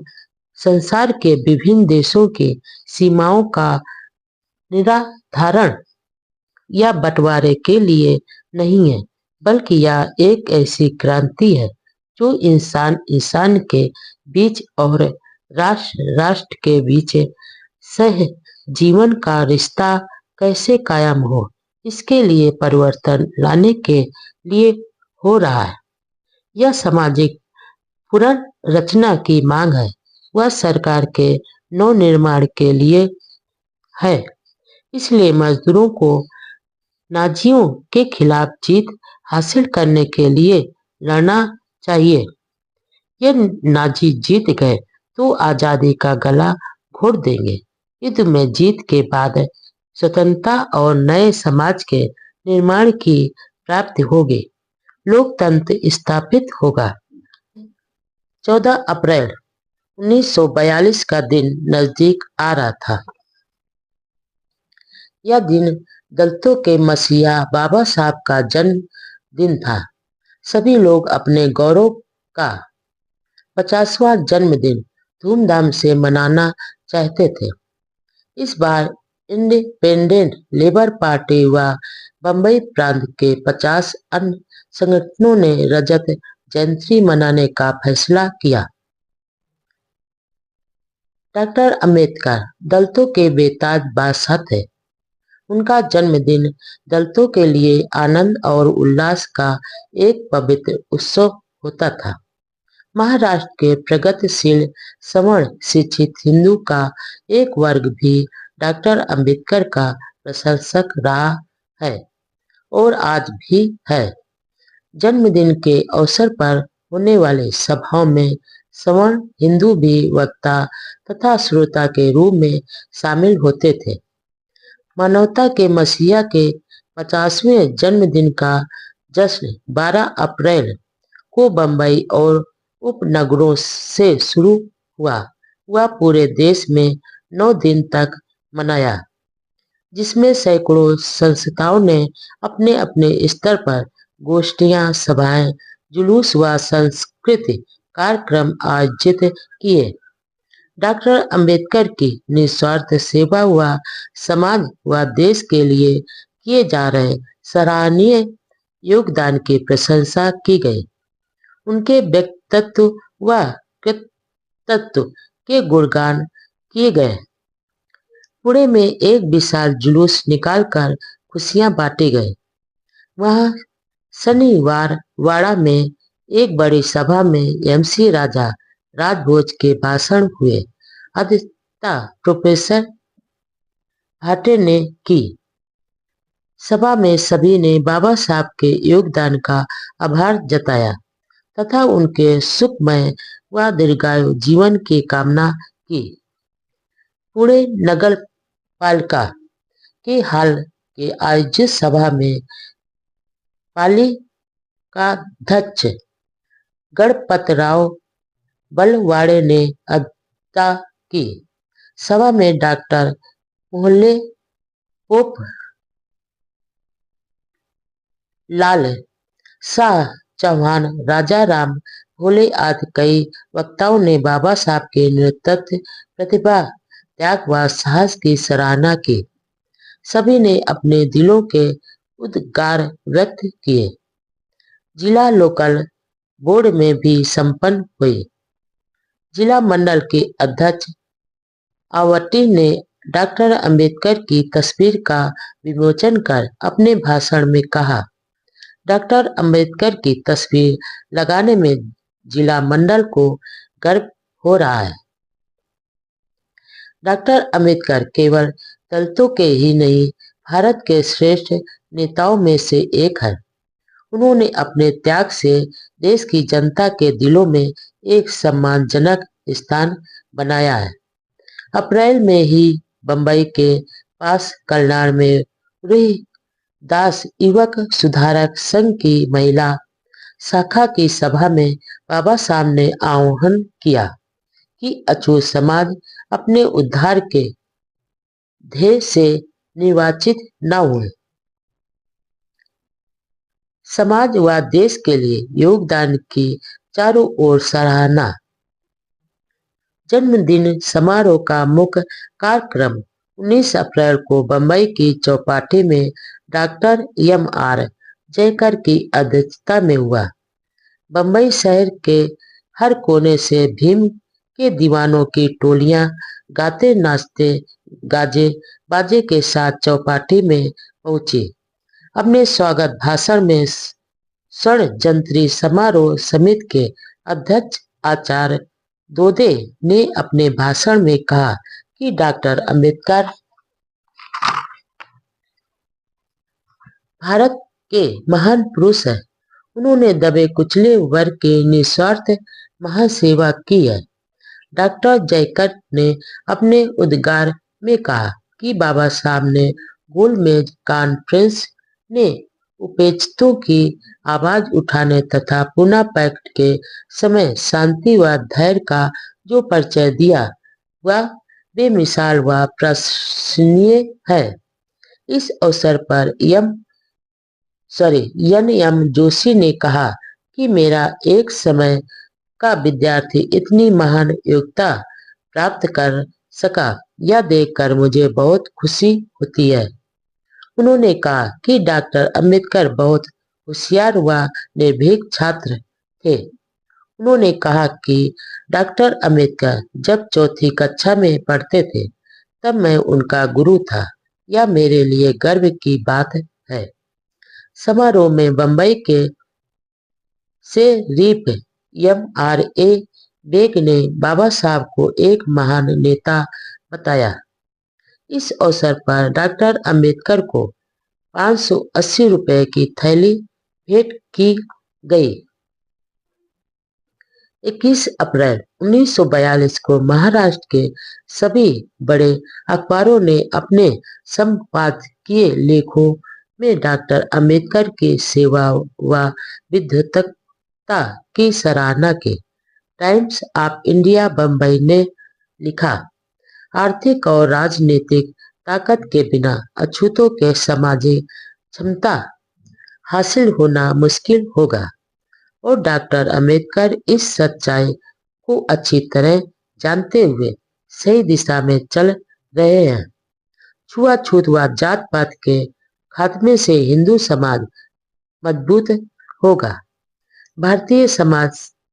संसार के विभिन्न देशों की सीमाओं का निर्धारण या बंटवारे के लिए नहीं है, बल्कि यह एक ऐसी क्रांति है जो इंसान इंसान के बीच और राष्ट्र राष्ट्र के बीच सह जीवन का रिश्ता कैसे कायम हो, इसके लिए परिवर्तन लाने के लिए हो रहा है। यह सामाजिक पुनर्रचना की मांग है, वह सरकार के नवनिर्माण के लिए है। इसलिए मजदूरों को नाजियों के खिलाफ जीत हासिल करने के लिए लड़ना चाहिए। यदि नाजी जीत गए तो आजादी का गला घोट देंगे। युद्ध में जीत के बाद स्वतंत्रता और नए समाज के निर्माण की प्राप्ति होगी, लोकतंत्र स्थापित होगा। 14 अप्रैल 1942 का दिन नजदीक आ रहा था। यह दिन दलितों के मसीहा बाबा साहब का जन्म दिन था। सभी लोग अपने गौरव का 50वां जन्मदिन धूमधाम से मनाना चाहते थे। इस बार इंडिपेंडेंट लेबर पार्टी व बंबई प्रांत के 50 अन्य संगठनों ने रजत जयंती मनाने का फैसला किया। डॉक्टर अंबेडकर दलितों के बेताज बादशाह थे। उनका जन्मदिन दलितों के लिए आनंद और उल्लास का एक पवित्र उत्सव होता था। महाराष्ट्र के प्रगतिशील सवर्ण शिक्षित हिंदू का एक वर्ग भी डॉक्टर अंबेडकर का प्रशंसक रहा है और आज भी है। जन्मदिन के अवसर पर होने वाले सभाओं में सवर्ण हिंदू भी वक्ता तथा श्रोता के रूप में शामिल होते थे। मानवता के मसीहा के 50वें जन्मदिन का जश्न 12 अप्रैल को बम्बई और उपनगरों से शुरू हुआ। वह पूरे देश में 9 दिन तक मनाया, जिसमें सैकड़ों संस्थाओं ने अपने अपने स्तर पर गोष्ठियां, सभाएं, जुलूस व सांस्कृतिक कार्यक्रम आयोजित किए। डॉक्टर अंबेडकर की निस्वार्थ सेवा व समाज व देश के लिए किए जा रहे सराहनीय योगदान की प्रशंसा की गई। उनके व्यक्तित्व व कृतित्व के गुणगान किए गए। पुणे में एक विशाल जुलूस निकालकर खुशियां बांटे गए। वहां शनिवार वाड़ा में एक बड़ी सभा में एमसी राजा राजभोज के भाषण हुए। अध्यक्षता प्रोफेसर भाटे ने की। सभा में सभी ने बाबा साहब के योगदान का आभार जताया तथा उनके सुखमय व दीर्घायु जीवन की कामना की। पुणे नगर पालिका के हाल के आयोजित सभा में पालिकाध्यक्ष गणपतराव बलवाड़े ने अध्यक्षता की। सभा में डॉक्टर मोहल्ले पोप लाल शाह चौहान, राजा राम भोले आदि कई वक्ताओं ने बाबा साहब के नेतृत्व, प्रतिभा, त्याग व साहस की सराहना की। सभी ने अपने दिलों के उद्गार व्यक्त किए। जिला लोकल बोर्ड में भी संपन्न हुई। जिला मंडल के अध्यक्ष आवटी ने डॉक्टर अंबेडकर की तस्वीर का विमोचन कर अपने भाषण में कहा, डॉक्टर अंबेडकर की तस्वीर लगाने में जिला मंडल को गर्व हो रहा है। डॉक्टर अंबेडकर केवल दलितों के ही नहीं, भारत के श्रेष्ठ नेताओं में से एक है। उन्होंने अपने त्याग से देश की जनता के दिलों में एक सम्मानजनक स्थान बनाया है। अप्रैल में ही बंबई के पास कल्याण में रूही दास युवक सुधारक संघ की महिला शाखा की सभा में बाबा साहब ने आह्वान किया कि अछूत समाज अपने उद्धार के ध्येय से निर्वाचित न हुए। समाज व देश के लिए योगदान की चारों ओर सराहना। जन्मदिन समारोह का मुख्य कार्यक्रम 19 अप्रैल को बंबई की चौपाटी में डॉक्टर एम.आर. जयकर की अध्यक्षता में हुआ। बंबई शहर के हर कोने से भीम के दीवानों की टोलियां गाते नाचते गाजे बाजे के साथ चौपाटी में पहुंची। अपने स्वागत भाषण में षड्यंत्री समारोह समिति के अध्यक्ष आचार्य दोदे ने अपने भाषण में कहा कि डॉक्टर अंबेडकर भारत के महान पुरुष हैं। उन्होंने दबे कुचले वर्ग की निस्वार्थ महान सेवा की है। डॉक्टर जयकर ने अपने उद्गार में कहा कि बाबा साहब ने गोलमेज कॉन्फ्रेंस ने उपेक्षितों की आवाज उठाने तथा पुणे पैक्ट के समय शांति व धैर्य का जो परिचय दिया वह बेमिसाल व प्रशंसनीय है। इस अवसर पर एन.एम. जोशी ने कहा कि मेरा एक समय का विद्यार्थी इतनी महान योग्यता प्राप्त कर सका, यह देखकर मुझे बहुत खुशी होती है। उन्होंने कहा कि डॉक्टर अंबेडकर बहुत होशियार व निर्भीक छात्र थे। उन्होंने कहा कि डॉक्टर अंबेडकर जब चौथी कक्षा में पढ़ते थे तब मैं उनका गुरु था। यह मेरे लिए गर्व की बात है। समारोह में बंबई के शेरीफ एम.आर.ए. बेग ने बाबा साहब को एक महान नेता बताया। इस अवसर पर डॉक्टर अंबेडकर को ₹580 की थैली भेंट की गई। 21 अप्रैल 1942 को महाराष्ट्र के सभी बड़े अखबारों ने अपने संपादकीय लेखों में डॉक्टर अंबेडकर की सेवा व विद्वत्ता की सराहना की। टाइम्स ऑफ इंडिया बम्बई ने लिखा, आर्थिक और राजनीतिक ताकत के बिना अछूतों के सामाजिक क्षमता हासिल होना मुश्किल होगा और डॉक्टर अंबेडकर इस सच्चाई को अच्छी तरह जानते हुए सही दिशा में चल रहे हैं। छुआछूत व जात पात के खात्मे से हिंदू समाज मजबूत होगा, भारतीय समाज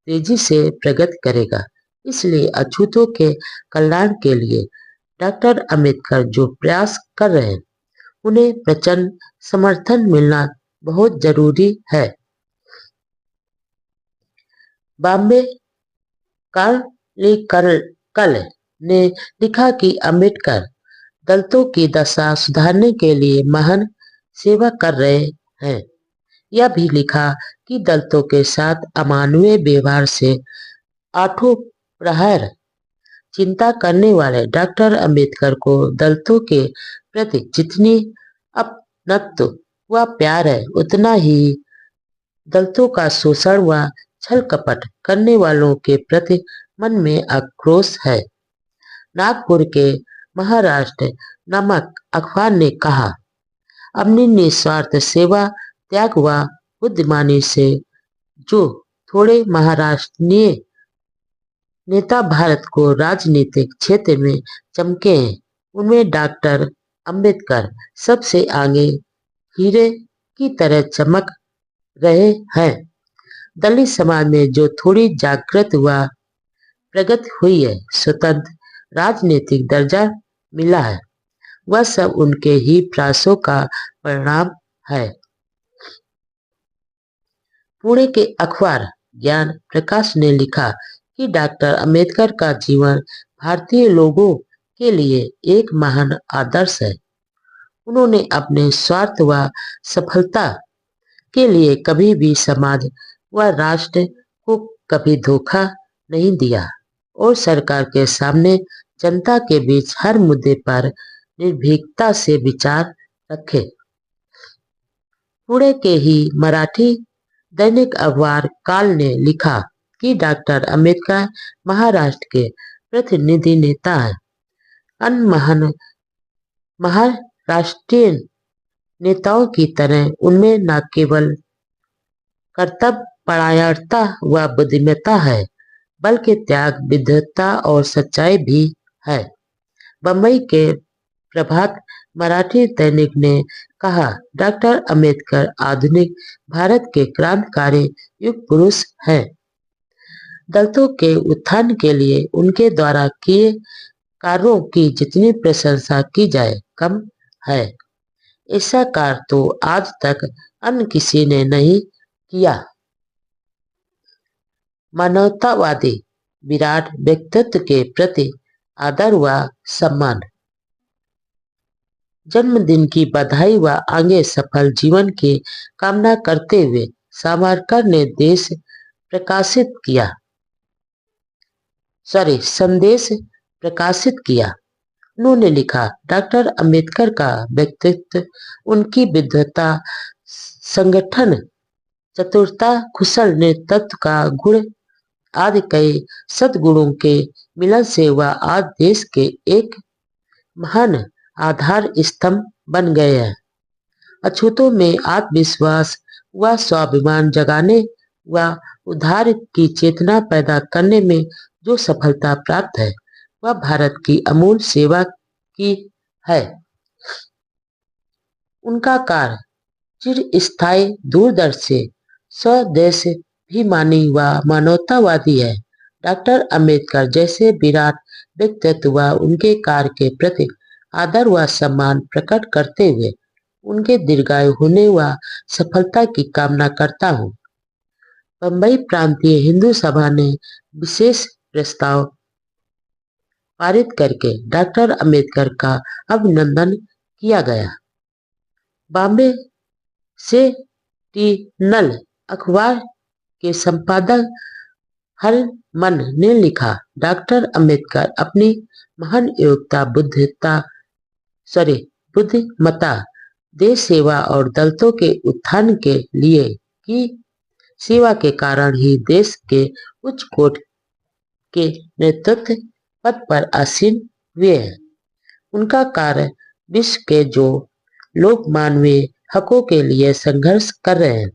तेजी से प्रगति करेगा। इसलिए अछूतों के कल्याण के लिए डॉक्टर अंबेडकर जो प्रयास कर रहे हैं उन्हें प्रचंड समर्थन मिलना बहुत जरूरी है। बॉम्बे कल ने लिखा कि अंबेडकर दलितों की दशा सुधारने के लिए महान सेवा कर रहे हैं। यह भी लिखा कि दलितों के साथ अमानवीय व्यवहार से आठों प्रहर चिंता करने वाले डॉक्टर अंबेडकर को दलितों के प्रति जितनी अपनत्व व प्यार है, उतना ही दलितों का शोषण व छल कपट करने वालों के प्रति मन में आक्रोश है। नागपुर के महाराष्ट्र नामक अखबार ने कहा, अपनी निस्वार्थ सेवा त्याग व बुद्धिमानी से जो थोड़े महाराष्ट्रीय नेता भारत को राजनीतिक क्षेत्र में चमके हैं, उनमें डॉक्टर अंबेडकर सबसे आगे हीरे की तरह चमक रहे हैं। दलित समाज में जो थोड़ी जागृत व प्रगति हुई है, स्वतंत्र राजनीतिक दर्जा मिला है, वह सब उनके ही प्रयासों का परिणाम है। पुणे के अखबार ज्ञान प्रकाश ने लिखा कि डॉक्टर अंबेडकर का जीवन भारतीय लोगों के लिए एक महान आदर्श है। उन्होंने अपने स्वार्थ व सफलता के लिए कभी भी समाज व राष्ट्र को कभी धोखा नहीं दिया और सरकार के सामने जनता के बीच हर मुद्दे पर निर्भीकता से विचार रखे। पुणे के ही मराठी दैनिक अखबार काल ने लिखा कि डॉक्टर अंबेडकर महाराष्ट्र के प्रतिनिधि नेता हैं। अन्य महान महाराष्ट्रीय नेताओं की तरह उनमें न केवल कर्तव्यपरायणता व बुद्धिमत्ता है, बल्कि त्याग, विद्वत्ता और सच्चाई भी है। बम्बई के प्रभात मराठी दैनिक ने कहा, डॉक्टर अंबेडकर आधुनिक भारत के क्रांतिकारी युग पुरुष हैं। दलितों के उत्थान के लिए उनके द्वारा किए कार्यों की जितनी प्रशंसा की जाए कम है। ऐसा कार्य तो आज तक अन्य किसी ने नहीं किया। मानवतावादी विराट व्यक्तित्व के प्रति आदर व सम्मान। जन्मदिन की बधाई व आगे सफल जीवन की कामना करते हुए सावरकर ने संदेश प्रकाशित किया। उन्होंने लिखा, डॉक्टर अंबेडकर का व्यक्तित्व, उनकी विद्वत्ता, संगठन चतुरता, कुशल नेतृत्व का गुण आदि कई सद्गुणों के मिलन से वह आज देश के एक महान आधार स्तंभ बन गए हैं। अछूतों में आत्मविश्वास व स्वाभिमान जगाने व उद्धार की चेतना पैदा करने में जो सफलता प्राप्त है, वह भारत की अमूल सेवा की है। उनका कार्य चिरस्थायी, दूरदर्शी, स्वदेशाभिमानी व मानवतावादी है। डॉक्टर अंबेडकर जैसे विराट व्यक्तित्व व उनके कार्य के प्रति आदर व सम्मान प्रकट करते हुए उनके दीर्घायु होने व सफलता की कामना करता हूँ। बम्बई प्रांतीय हिंदू सभा ने विशेष प्रस्ताव पारित करके डॉक्टर अंबेडकर का अभिनंदन किया गया। बॉम्बे सेंटिनल अखबार के संपादक हरमन ने लिखा, डॉक्टर अंबेडकर अपनी महान योग्यता बुद्धिमत्ता, देश सेवा और दलितों के उत्थान के लिए की सेवा के कारण ही देश के उच्च कोटि के नेतृत्व पद पर आसीन हुए हैं। उनका कार्य विश्व के जो लोग मानवीय हकों के लिए संघर्ष कर रहे हैं,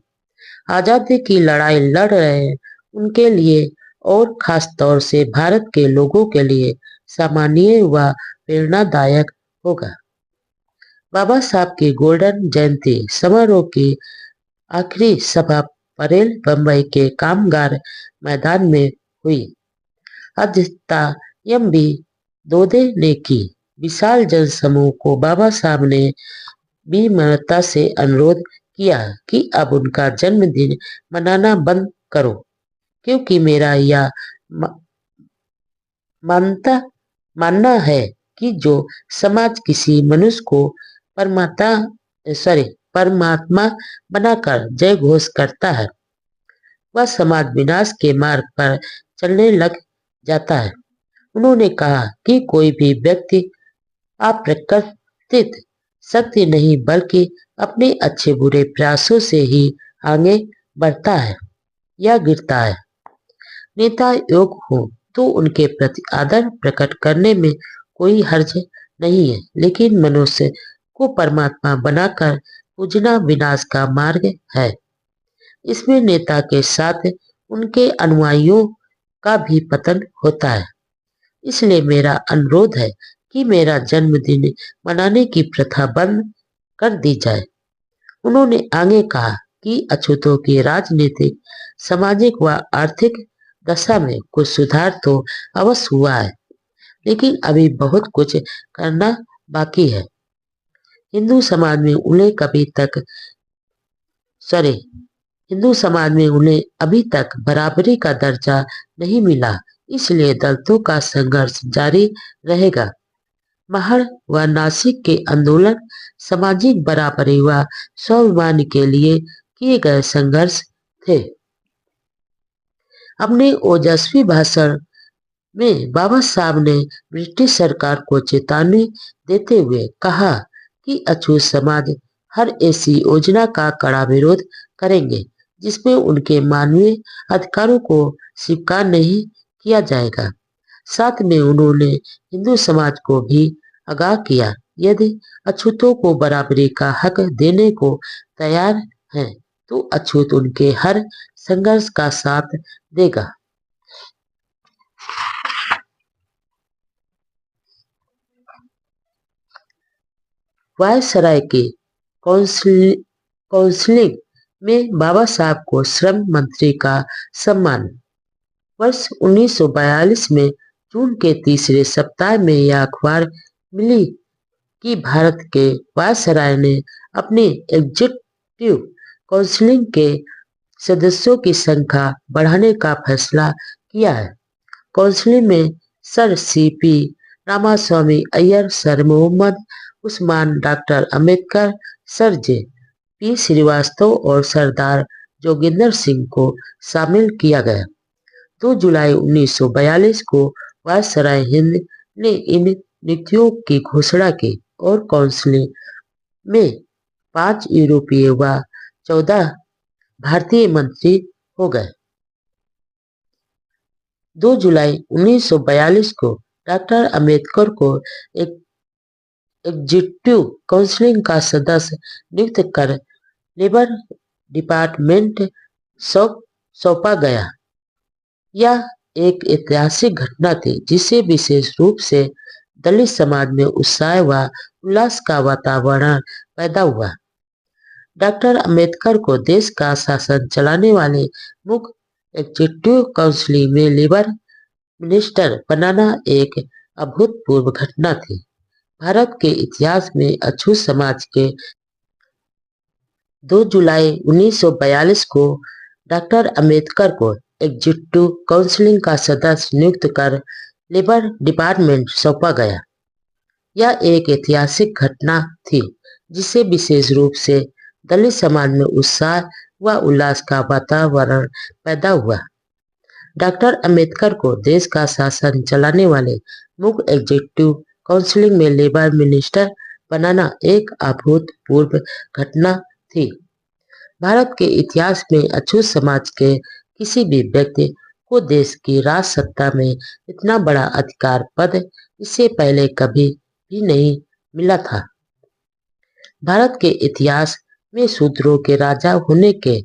आजादी की लड़ाई लड़ रहे हैं, उनके लिए और खास तौर से भारत के लोगों के लिए सामान्य व प्रेरणादायक होगा। बाबा साहब की गोल्डन जयंती समारोह की आखिरी सभा परेल बम्बई के कामगार मैदान में हुई। अध्यक्षता एम.बी. दोदे ने की। विशाल जनसमूह को बाबा साहब ने विनम्रता से अनुरोध किया कि अब उनका जन्मदिन मनाना बंद करो, क्योंकि मेरा यह मानना है कि जो समाज किसी मनुष्य को परमात्मा बनाकर जय घोष करता है, वह समाज विनाश के मार्ग पर चलने लग जाता है। उन्होंने कहा कि कोई भी व्यक्ति अप्राकृतिक शक्ति नहीं बल्कि अपने अच्छे बुरे प्रयासों से ही आगे बढ़ता है या गिरता है। नेता योग्य हो तो उनके प्रति आदर प्रकट करने में कोई हर्ज नहीं है, लेकिन मनुष्य को परमात्मा बनाकर पूजना विनाश का मार्ग है। इसमें नेता के साथ उनके अनुयायियों का भी पतन होता है। इसलिए मेरा अनुरोध है कि मेरा जन्मदिन मनाने की प्रथा बंद कर दी जाए। उन्होंने आगे कहा कि अछूतों की राजनीतिक, सामाजिक व आर्थिक दशा में कुछ सुधार तो अवश्य हुआ है, लेकिन अभी बहुत कुछ करना बाकी है। हिंदू समाज में उन्हें अभी तक बराबरी का दर्जा नहीं मिला, इसलिए दलितों का संघर्ष जारी रहेगा। महर व नासिक के आंदोलन सामाजिक बराबरी व स्वाभिमान के लिए किए गए संघर्ष थे। अपने ओजस्वी भाषण में बाबा साहब ने ब्रिटिश सरकार को चेतावनी देते हुए कहा कि अछूत समाज हर ऐसी योजना का कड़ा विरोध करेंगे जिसमें उनके मानवीय अधिकारों को स्वीकार नहीं किया जाएगा। साथ में उन्होंने हिंदू समाज को भी आगाह किया, यदि अछूतों को बराबरी का हक देने को तैयार हैं तो अछूत उनके हर संघर्ष का साथ देगा। वायसराय के काउंसिलिंग में बाबा साहब को श्रम मंत्री का सम्मान। वर्ष 1942 में जून के तीसरे सप्ताह में यह अखबार मिली कि भारत के वायसराय ने अपनी एग्जीक्यूटिव काउंसिल के सदस्यों की संख्या बढ़ाने का फैसला किया है। काउंसिल में sir C P. Ramaswamy Iyer, sir Mohammad Usman, doctor Ambedkar, sir J P. Srivastava और सरदार जोगिंदर सिंह को शामिल किया गया। 2 जुलाई 1942 को वायसराय हिंद ने इन नियुक्तियों की घोषणा की और काउंसिल में 5 यूरोपीय व 14 भारतीय मंत्री हो गए। 2 जुलाई 1942 को डॉक्टर अंबेडकर को एग्जीक्यूटिव काउंसिल का सदस्य नियुक्त कर लेबर डिपार्टमेंट सौंपा गया। यह एक ऐतिहासिक घटना थी जिससे विशेष रूप से दलित समाज में उत्साह व उल्लास का वातावरण पैदा हुआ। डॉक्टर अंबेडकर को देश का शासन चलाने वाले मुख्य एग्जीक्यूटिव काउंसिल में लेबर मिनिस्टर बनाना एक अभूतपूर्व घटना थी। भारत के इतिहास में अछूत समाज के 2 जुलाई 1942 को डॉक्टर अंबेडकर को एग्जीक्यूटिव काउंसिल का सदस्य नियुक्त कर लेबर डिपार्टमेंट सौंपा गया। यह एक ऐतिहासिक घटना थी जिससे विशेष रूप से दलित समाज में उत्साह व उल्लास का वातावरण पैदा हुआ। डॉक्टर अंबेडकर को देश का शासन चलाने वाले मुख्य एग्जीक्यूटिव काउंसिल में लेबर मिनिस्टर बनाना एक अभूतपूर्व घटना थी। भारत के इतिहास में अछूत समाज के किसी भी व्यक्ति को देश की राज सत्ता में इतना बड़ा अधिकार पद इससे पहले कभी भी नहीं मिला था। भारत के इतिहास में शूद्रों के राजा होने के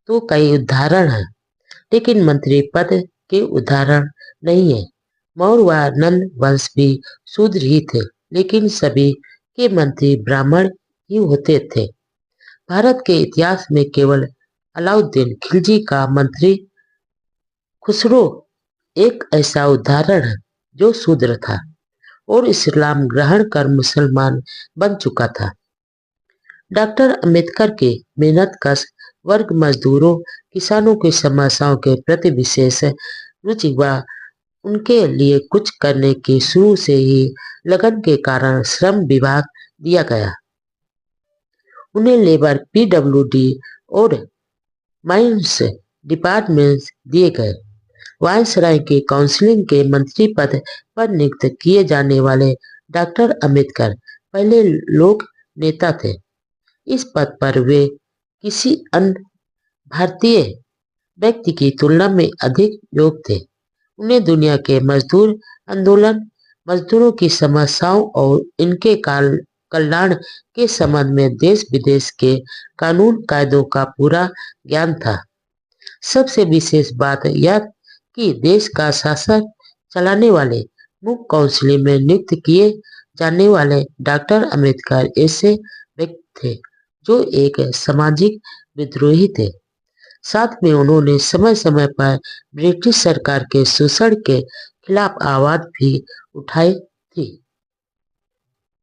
तो कई उदाहरण हैं, लेकिन मंत्री पद के उदाहरण नहीं है। मौर्य व नंद वंश भी शूद्र ही थे, लेकिन सभी के मंत्री ब्राह्मण ही होते थे। भारत के इतिहास में केवल अलाउद्दीन खिलजी का मंत्री खुसरो एक ऐसा उदाहरण है जो शूद्र था और इस्लाम ग्रहण कर मुसलमान बन चुका था। डॉक्टर अंबेडकर के मेहनतकश वर्ग मजदूरों, किसानों की समस्याओं के प्रति विशेष रुचि व उनके लिए कुछ करने की शुरू से ही लगन के कारण श्रम विभाग दिया गया। उन्हें लेबर पीडब्ल्यूडी और माइंस डिपार्टमेंट दिए गए। वायसराय के काउंसिल के मंत्री पद पर नियुक्त किए जाने वाले डॉक्टर अंबेडकर पहले लोक नेता थे। इस पद पर वे किसी अन्य भारतीय व्यक्ति की तुलना में अधिक योग्य थे। उन्हें दुनिया के मजदूर आंदोलन, मजदूरों की समस्याओं और इनके कल्याण के संबंध में देश विदेश के कानून कायदों का पूरा ज्ञान था। सबसे विशेष बात यह कि देश का शासन चलाने वाले मुख्य काउंसिल में नियुक्त किए जाने वाले डॉक्टर अंबेडकर ऐसे व्यक्ति थे जो एक सामाजिक विद्रोही थे। साथ में उन्होंने समय समय पर ब्रिटिश सरकार के शोषण के खिलाफ आवाज भी उठाई थी।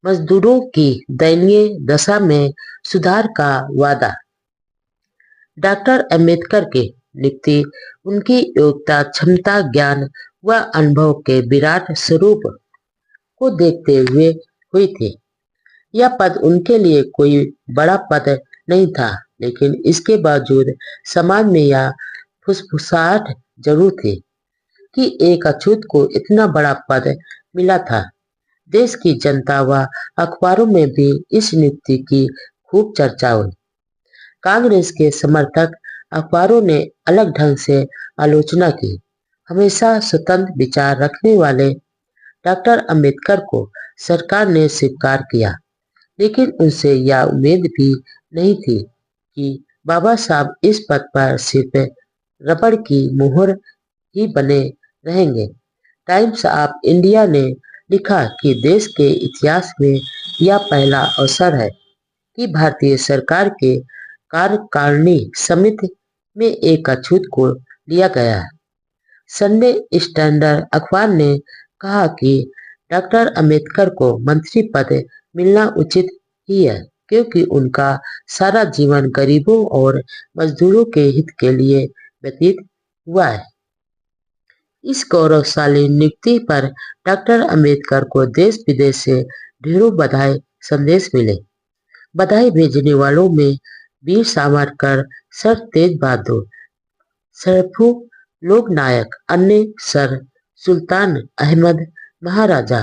मजदूरों की दयनीय दशा में सुधार का वादा। डॉक्टर अंबेडकर की नियुक्ति उनकी योग्यता, क्षमता, ज्ञान व अनुभव के विराट स्वरूप को देखते हुए हुई थी। यह पद उनके लिए कोई बड़ा पद नहीं था, लेकिन इसके बावजूद समाज में यह फुसफुसाहट जरूर थी कि एक अछूत को इतना बड़ा पद मिला था। देश की जनता व अखबारों में भी इस नियुक्ति की खूब चर्चा हुई। कांग्रेस के समर्थक अखबारों ने अलग ढंग से आलोचना की। हमेशा स्वतंत्र विचार रखने वाले डॉक्टर अंबेडकर को सरकार ने स्वीकार किया, लेकिन उनसे यह उम्मीद भी नहीं थी कि बाबा साहब इस पद पर सिर्फ रबड़ की मुहर ही बने रहेंगे। टाइम्स ऑफ इंडिया ने लिखा कि देश के इतिहास में यह पहला अवसर है कि भारतीय सरकार के कार्यकारिणी समिति में एक अछूत को लिया गया है। संडे स्टैंडर्ड अखबार ने कहा कि डॉक्टर अंबेडकर को मंत्री पद मिलना उचित ही है, क्योंकि उनका सारा जीवन गरीबों और मजदूरों के हित के लिए व्यतीत हुआ है। इस गौरवशाली नियुक्ति पर डॉक्टर अंबेडकर को देश विदेश से ढेरों बधाई संदेश मिले। बधाई भेजने वालों में वीर सावरकर, सर तेज बहादुर, सरफू लोकनायक, अन्य सर सुल्तान अहमद, महाराजा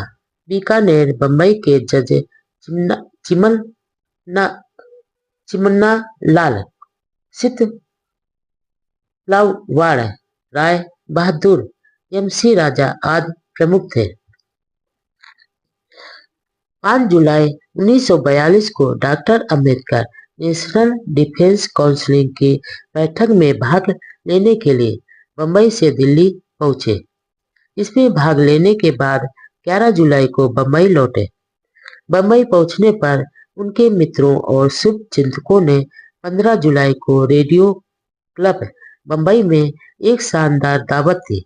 बीकानेर, बम्बई के जज चिमन्ना लाल, सितलावाड़ राय बहादुर, एमसी राजा आदि प्रमुख थे। 5 जुलाई 1942 को doctor Ambedkar national defence council की बैठक में भाग लेने के लिए बम्बई से दिल्ली पहुंचे। इसमें भाग लेने के बाद 11 जुलाई को बम्बई लौटे। बम्बई पहुंचने पर उनके मित्रों और शुभ चिंतकों ने 15 जुलाई को रेडियो क्लब बम्बई में एक शानदार दावत दी।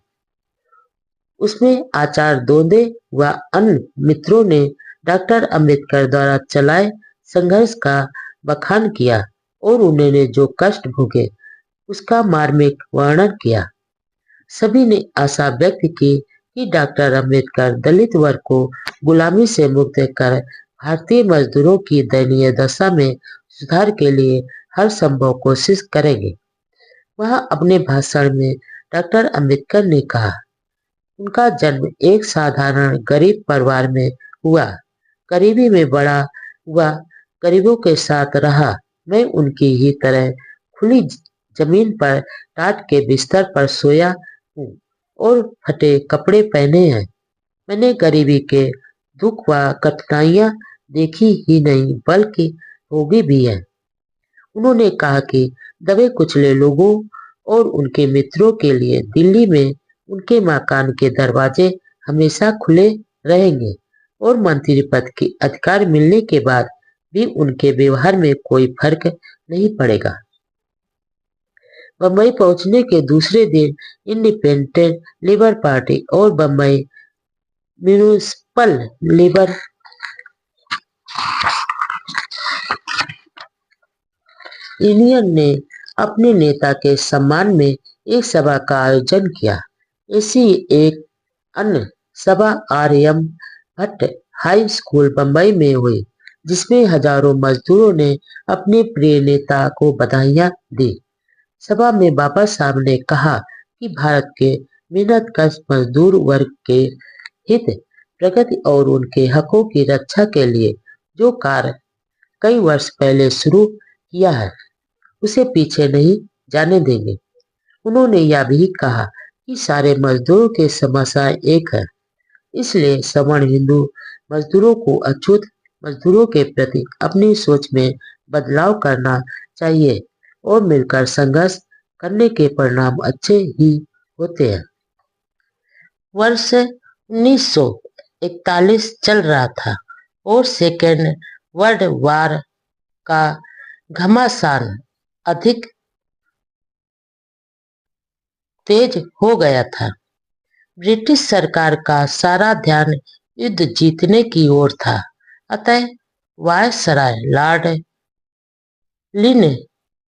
उसमें आचार्य दोदे व अन्य मित्रों ने डॉक्टर अंबेडकर द्वारा चलाए संघर्ष का बखान किया और उन्होंने जो कष्ट भोगे उसका मार्मिक वर्णन किया। सभी ने आशा व्यक्त की कि डॉक्टर अंबेडकर दलित वर्ग को गुलामी से मुक्त कर भारतीय मजदूरों की दयनीय दशा में सुधार के लिए हर संभव कोशिश करेंगे। वह अपने भाषण में डॉक्टर अंबेडकर ने कहा, उनका जन्म एक साधारण गरीब परिवार में हुआ, गरीबी में बड़ा हुआ, गरीबों के साथ रहा। मैं उनकी ही तरह खुली जमीन पर टाट के बिस्तर पर सोया हूँ और फटे कपड़े पहने हैं। मैंने गरीबी के दुख व कठिनाइयां देखी ही नहीं बल्कि भोगी भी है। उन्होंने कहा कि दबे कुचले लोगों और उनके मित्रों के लिए दिल्ली में उनके मकान के दरवाजे हमेशा खुले रहेंगे और मंत्री पद के अधिकार मिलने के बाद भी उनके व्यवहार में कोई फर्क नहीं पड़ेगा। बम्बई पहुंचने के दूसरे दिन इंडिपेंडेंट लेबर पार्टी और बम्बई म्यूनिसिपल लेबर यूनियन ने अपने नेता के सम्मान में एक सभा का आयोजन किया। ऐसी एक अन्य सभा RM. Bhatt high school Bombay में हुई, जिसमें हजारों मजदूरों ने अपने प्रिय नेता को बधाइयां दी। सभा में बाबा साहब ने कहा कि भारत के मेहनतकश मजदूर वर्ग के हित, प्रगति और उनके हकों की रक्षा के लिए जो कार्य कई वर्ष पहले शुरू किया है, उसे पीछे नहीं जाने देंगे। उन्होंने यह भी कहा कि सारे मजदूरों की समस्या एक है, इसलिए सवर्ण हिंदू मजदूरों को अछूत मजदूरों के प्रति अपनी सोच में बदलाव करना चाहिए और मिलकर संघर्ष करने के परिणाम अच्छे ही होते हैं। वर्ष 1941 चल रहा था और सेकेंड वर्ल्ड वॉर का घमासान अधिक तेज हो गया था। ब्रिटिश सरकार का सारा ध्यान युद्ध जीतने की ओर था। अतः वायसराय लॉर्ड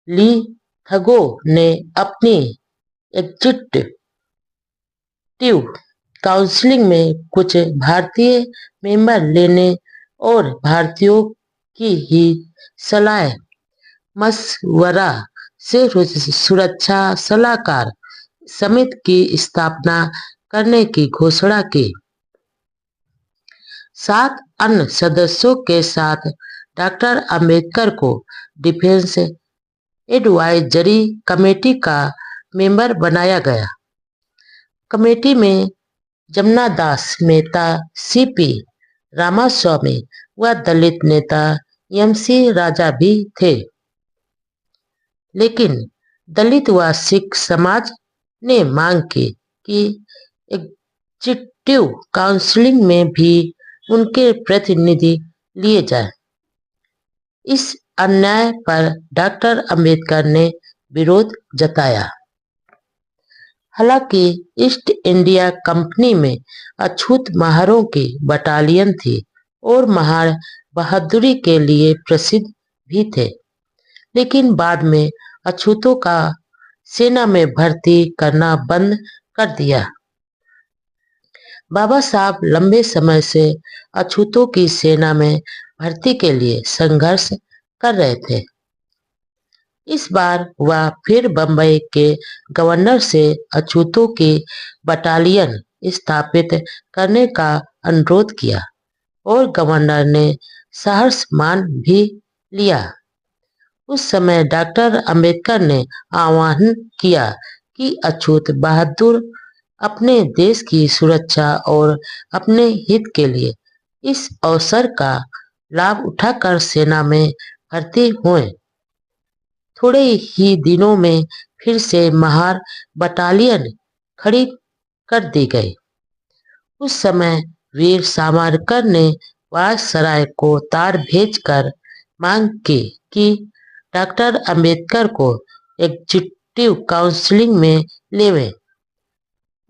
लिथगो ने अपनी एग्जीक्यूटिव काउंसिल में कुछ भारतीय मेंबर लेने और भारतीयों की ही सलाह मशवरा से सुरक्षा सलाहकार समिति की स्थापना करने की घोषणा की। 7 अन्य सदस्यों के साथ डॉक्टर अंबेडकर को डिफेंस एडवाइजरी कमेटी का मेंबर बनाया गया। कमेटी में जमनादास मेहता, सी.पी. रामास्वामी व दलित नेता एम.सी. राजा भी थे। लेकिन दलित व सिख समाज ने मांग की कि एग्जीक्यूटिव काउंसिल में भी उनके प्रतिनिधि लिए जाएं। इस अन्याय पर डॉक्टर अंबेडकर ने विरोध जताया। हालांकि ईस्ट इंडिया कंपनी में अछूत महारों की बटालियन थी और महार बहादुरी के लिए प्रसिद्ध भी थे, लेकिन बाद में अछूतों का सेना में भर्ती करना बंद कर दिया। बाबा साहब लंबे समय से अछूतों की सेना में भर्ती के लिए संघर्ष कर रहे थे। इस बार वह फिर बम्बई के गवर्नर से अछूतों की बटालियन स्थापित करने का अनुरोध किया और गवर्नर ने सहर्ष मान भी लिया। उस समय डॉक्टर अंबेडकर ने आह्वान किया कि अछूत बहादुर अपने देश की सुरक्षा और अपने हित के लिए इस अवसर का लाभ उठाकर सेना में भर्ती हुए। थोड़े ही दिनों में फिर से महार बटालियन खड़ी कर दी गई। उस समय वीर सावरकर ने वायसराय को तार भेजकर मांग की कि डॉक्टर अंबेडकर को एग्जीक्यूटिव काउंसिल में लेवें।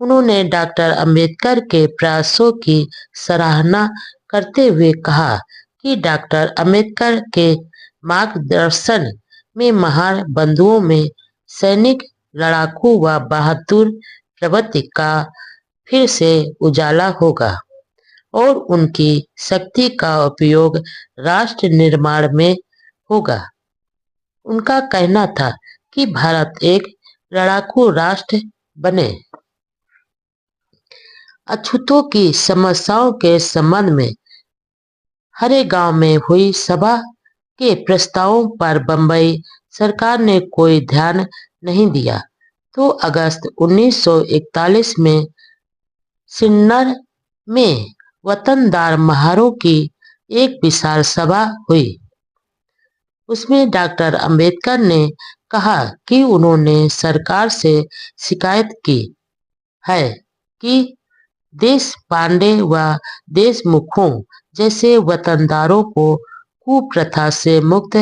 उन्होंने डॉक्टर अंबेडकर के प्रयासों की सराहना करते हुए कहा कि डॉक्टर अंबेडकर के मार्गदर्शन में महार बंधुओं में सैनिक, लड़ाकू व बहादुर प्रवृत्ति का फिर से उजाला होगा। और उनकी शक्ति का उपयोग राष्ट्र निर्माण में होगा। उनका कहना था कि भारत एक लड़ाकू राष्ट्र बने। अछूतों की समस्याओं के संबंध में हरे गांव में हुई सभा के प्रस्तावों पर बंबई सरकार ने कोई ध्यान नहीं दिया, तो अगस्त 1941 में सिन्नर में वतनदार महारों की एक विशाल सभा हुई। उसमें डॉक्टर अंबेडकर ने कहा कि उन्होंने सरकार से शिकायत की है कि देश पांडे व देशमुखों जैसे वतनदारों को कुप्रथा से मुक्त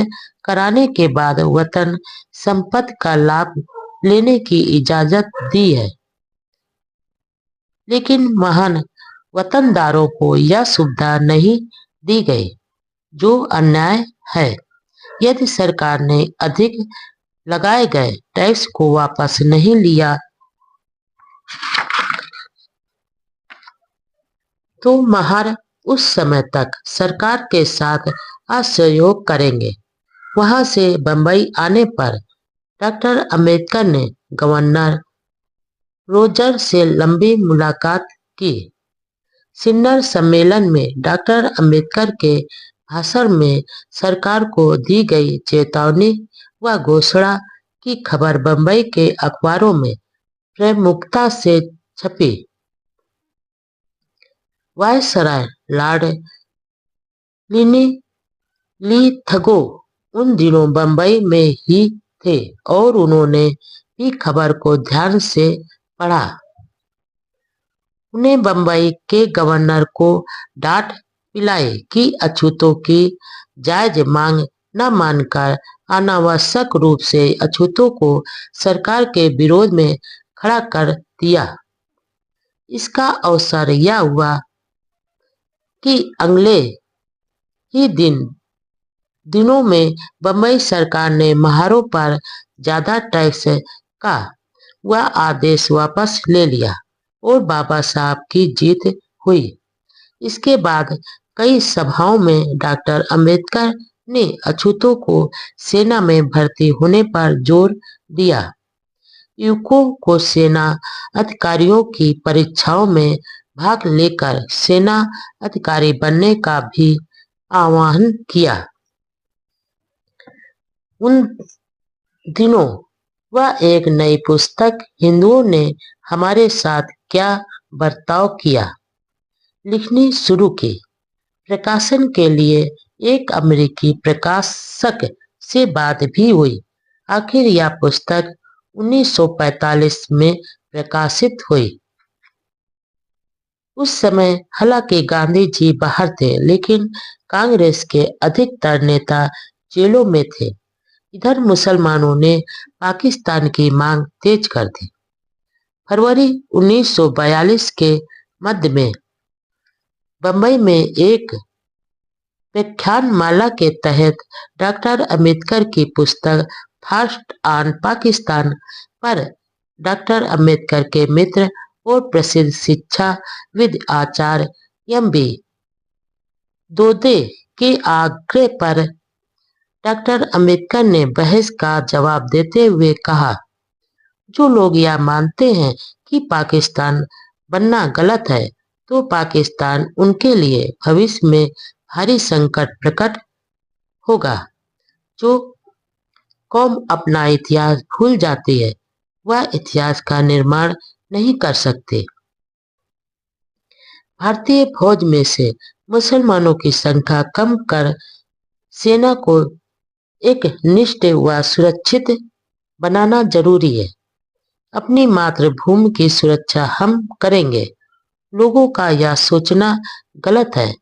कराने के बाद वतन संपत्ति का लाभ लेने की इजाजत दी है, लेकिन महान वतनदारों को यह सुविधा नहीं दी गई, जो अन्याय है। यदि सरकार ने अधिक लगाए गए टैक्स को वापस नहीं लिया तो महार उस समय तक सरकार के साथ असहयोग करेंगे। वहां से बंबई आने पर डॉक्टर अंबेडकर ने गवर्नर रोजर से लंबी मुलाकात की। सिन्नर सम्मेलन में डॉक्टर अंबेडकर के भाषण में सरकार को दी गई चेतावनी व घोषणा की खबर बंबई के अखबारों में प्रमुखता से छपी। वायसराय लॉर्ड लिथगो उन दिनों बंबई में ही थे और उन्होंने भी खबर को ध्यान से पढ़ा। उन्हें बंबई के गवर्नर को डांट पिलाई कि अछूतों की जायज मांग न मानकर अनावश्यक रूप से अछूतों को सरकार के विरोध में खड़ा कर दिया। इसका अवसर यह हुआ कि अगले ही दिनों में बंबई सरकार ने महारों पर ज्यादा टैक्स का वह आदेश वापस ले लिया और बाबा साहब की जीत हुई। इसके बाद कई सभाओं में डॉक्टर अंबेडकर ने अछूतों को सेना में भर्ती होने पर जोर दिया। युवकों को सेना अधिकारियों की परीक्षाओं में भाग लेकर सेना अधिकारी बनने का भी आह्वान किया। उन दिनों वह एक नई पुस्तक हिंदुओं ने हमारे साथ क्या बर्ताव किया लिखनी शुरू की। प्रकाशन के लिए एक अमेरिकी प्रकाशक से बात भी हुई। आखिर यह पुस्तक 1945 में प्रकाशित हुई। उस समय हालांकि गांधी जी बाहर थे, लेकिन कांग्रेस के अधिकतर नेता जेलों में थे। इधर मुसलमानों ने पाकिस्तान की मांग तेज कर दी। फरवरी 1942 के मध्य में बंबई में एक व्याख्यानमाला के तहत डॉक्टर अंबेडकर की पुस्तक फास्ट ऑन पाकिस्तान पर डॉक्टर अंबेडकर के मित्र और प्रसिद्ध शिक्षाविद आचार्य एम.बी. दोदे के आग्रह पर डॉक्टर अंबेडकर ने बहस का जवाब देते हुए कहा, जो लोग यह मानते हैं कि पाकिस्तान बनना गलत है, तो पाकिस्तान उनके लिए भविष्य में भारी संकट प्रकट होगा। जो कौम अपना इतिहास भूल जाती है, वह इतिहास का निर्माण नहीं कर सकते। भारतीय फौज में से मुसलमानों की संख्या कम कर सेना को एक निष्ठ व सुरक्षित बनाना जरूरी है। अपनी मातृभूमि की सुरक्षा हम करेंगे। लोगों का यह सोचना गलत है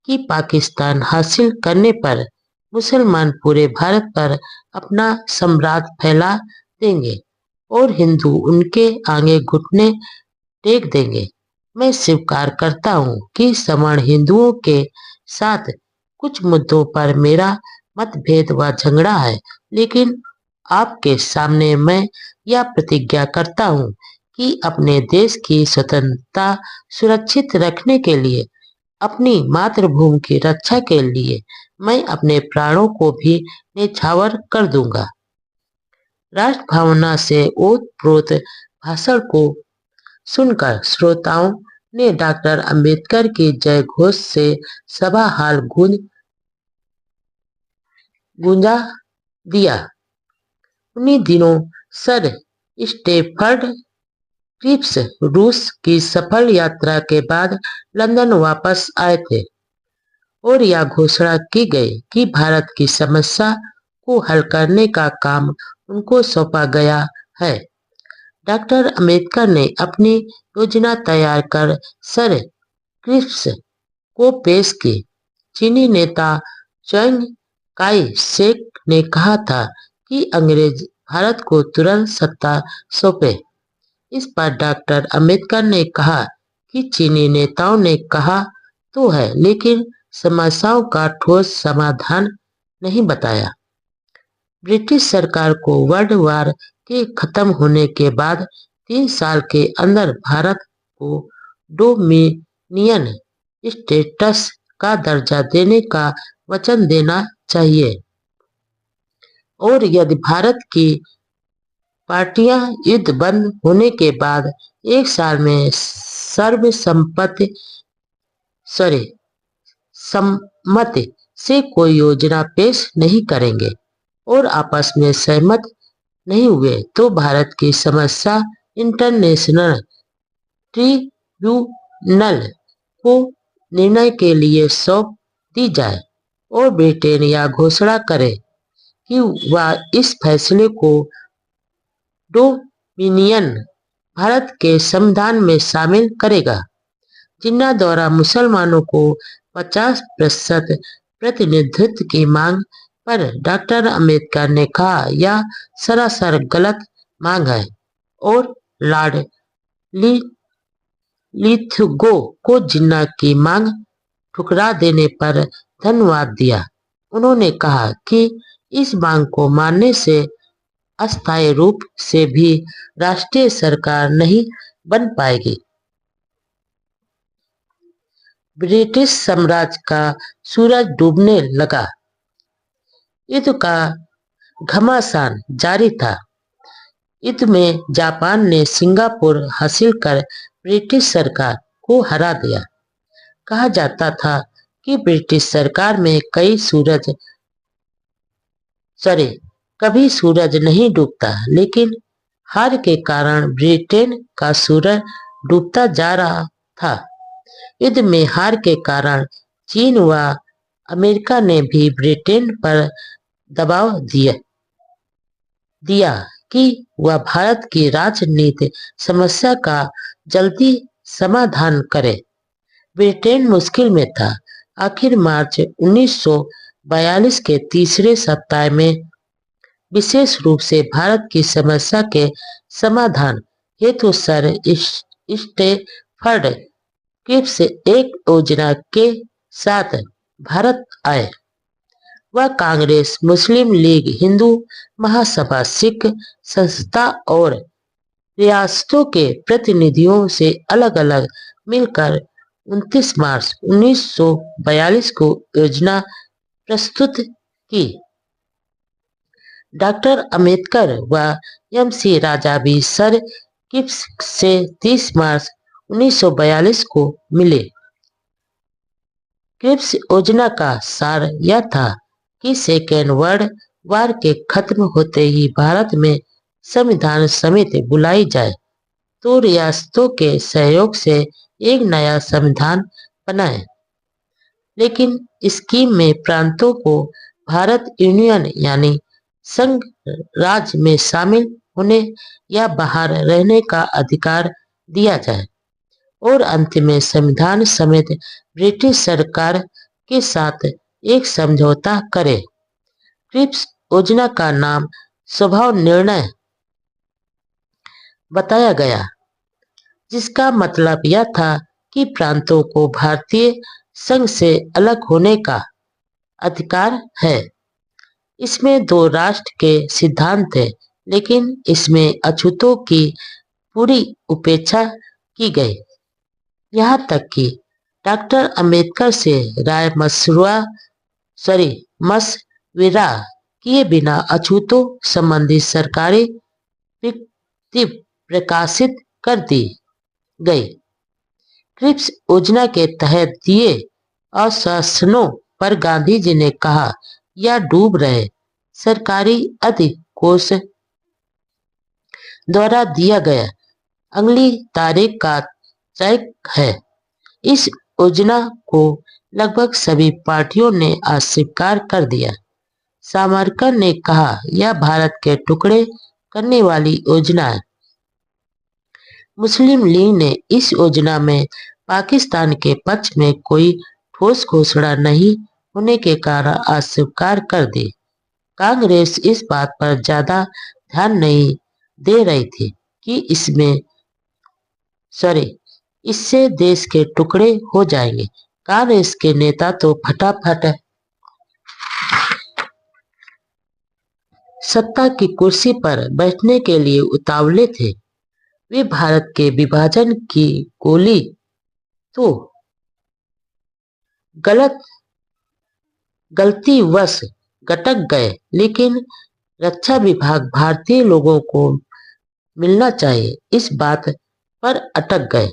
कि पाकिस्तान हासिल करने पर मुसलमान पूरे भारत पर अपना साम्राज्य फैला देंगे और हिंदू उनके आगे घुटने टेक देंगे। मैं स्वीकार करता हूँ कि सवर्ण हिंदुओं के साथ कुछ मुद्दों पर मेरा मतभेद व झगड़ा है, लेकिन आपके सामने मैं यह प्रतिज्ञा करता हूँ कि अपने देश की स्वतंत्रता सुरक्षित रखने के लिए अपनी मातृभूमि की रक्षा के लिए मैं अपने प्राणों को भी न्यौछावर कर दूंगा। राष्ट्रभावना से ओतप्रोत भाषण को सुनकर श्रोताओं ने डॉक्टर अंबेडकर के जय घोष से सभा हाल गूंजा दिया। उन्हीं दिनों सर स्टेफर्ड क्रिप्स रूस की सफल यात्रा के बाद लंदन वापस आए थे और यह घोषणा की गई कि भारत की समस्या को हल करने का काम उनको सौंपा गया है। डॉक्टर अंबेडकर ने अपनी योजना तैयार कर सर क्रिप्स को पेश की। चीनी नेता च्यांग काई शेक ने कहा था कि अंग्रेज भारत को तुरंत सत्ता सौंपे। इस पर डॉक्टर अंबेडकर ने कहा कि चीनी नेताओं ने कहा तो है, लेकिन समस्याओं का ठोस समाधान नहीं बताया। ब्रिटिश सरकार को वर्ल्ड वार के खत्म होने के बाद 3 साल के अंदर भारत को डोमिनियन स्टेटस का दर्जा देने का वचन देना चाहिए और यदि भारत की पार्टियां युद्ध बंद होने के बाद 1 साल में सम्मति से कोई योजना पेश नहीं करेंगे और आपस में सहमत नहीं हुए तो भारत की समस्या इंटरनेशनल ट्रिब्यूनल को निर्णय के लिए सौंप दी जाए और ब्रिटेन यह घोषणा करे कि वह इस फैसले को डोमिनियन भारत के संविधान में शामिल करेगा। जिन्ना द्वारा मुसलमानों को 50% प्रतिनिधित्व की मांग पर डॉक्टर अंबेडकर ने कहा यह सरासर गलत मांग है और लॉर्ड लिथगो को जिन्ना की मांग ठुकरा देने पर धन्यवाद दिया। उन्होंने कहा कि इस मांग को मानने से अस्थायी रूप से भी राष्ट्रीय सरकार नहीं बन पाएगी। ब्रिटिश साम्राज्य का सूरज डूबने लगा। युद्ध का घमासान जारी था। युद्ध में जापान ने सिंगापुर हासिल कर ब्रिटिश सरकार को हरा दिया। कहा जाता था कि ब्रिटिश सरकार में कभी सूरज नहीं डूबता, लेकिन हार के कारण ब्रिटेन का सूरज डूबता जा रहा था। युद्ध में हार के कारण चीन व अमेरिका ने भी ब्रिटेन पर दबाव दिया कि वह भारत की राजनीतिक समस्या का जल्दी समाधान करे। ब्रिटेन मुश्किल में था। आखिर मार्च 1942 के तीसरे सप्ताह में विशेष रूप से भारत की समस्या के समाधान हेतु सर स्टेफर्ड क्रिप्स एक योजना के साथ भारत आए। वह कांग्रेस, मुस्लिम लीग, हिंदू महासभा, सिख संस्था और रियासतों के प्रतिनिधियों से अलग अलग मिलकर 29 मार्च 1942 को योजना प्रस्तुत की। डॉक्टर अंबेडकर व एम.सी. राजा भी सर क्रिप्स से 30 मार्च 1942 को मिले। क्रिप्स योजना का सार यह था कि सेकेंड वर्ल्ड वार के खत्म होते ही भारत में संविधान समिति बुलाई जाए तो रियासतों के सहयोग से एक नया संविधान बनाए, लेकिन स्कीम में प्रांतों को भारत यूनियन यानी संघ राज्य में शामिल होने या बाहर रहने का अधिकार दिया जाए और अंत में संविधान समेत ब्रिटिश सरकार के साथ एक समझौता करे। क्रिप्स योजना का नाम स्वभाव निर्णय बताया गया, जिसका मतलब यह था कि प्रांतों को भारतीय संघ से अलग होने का अधिकार है। इसमें 2 राष्ट्र के सिद्धांत थे, लेकिन इसमें अछूतों की पूरी उपेक्षा की गई। यहाँ तक कि डॉक्टर अंबेडकर से राय मशविरा किए बिना अछूतों संबंधी सरकारी विज्ञप्ति प्रकाशित कर दी गई। क्रिप्स योजना के तहत दिए आश्वासनों पर गांधी जी ने कहा, यह डूब रहे सरकारी अधिकोष द्वारा दिया गया अगली तारीख का चेक है। इस योजना को लगभग सभी पार्टियों ने अस्वीकार कर दिया। सावरकर ने कहा, यह भारत के टुकड़े करने वाली योजना है। मुस्लिम लीग ने इस योजना में पाकिस्तान के पक्ष में कोई ठोस घोषणा नहीं होने के कारण अस्वीकार कर दी। कांग्रेस इस बात पर ज्यादा ध्यान नहीं दे रही थी कि इससे देश के टुकड़े हो जाएंगे। कांग्रेस के नेता तो फटाफट सत्ता की कुर्सी पर बैठने के लिए उतावले थे। वे भारत के विभाजन की गोली तो गलतीवश गटक गए, लेकिन रक्षा विभाग भारतीय लोगों को मिलना चाहिए इस बात पर अटक गए।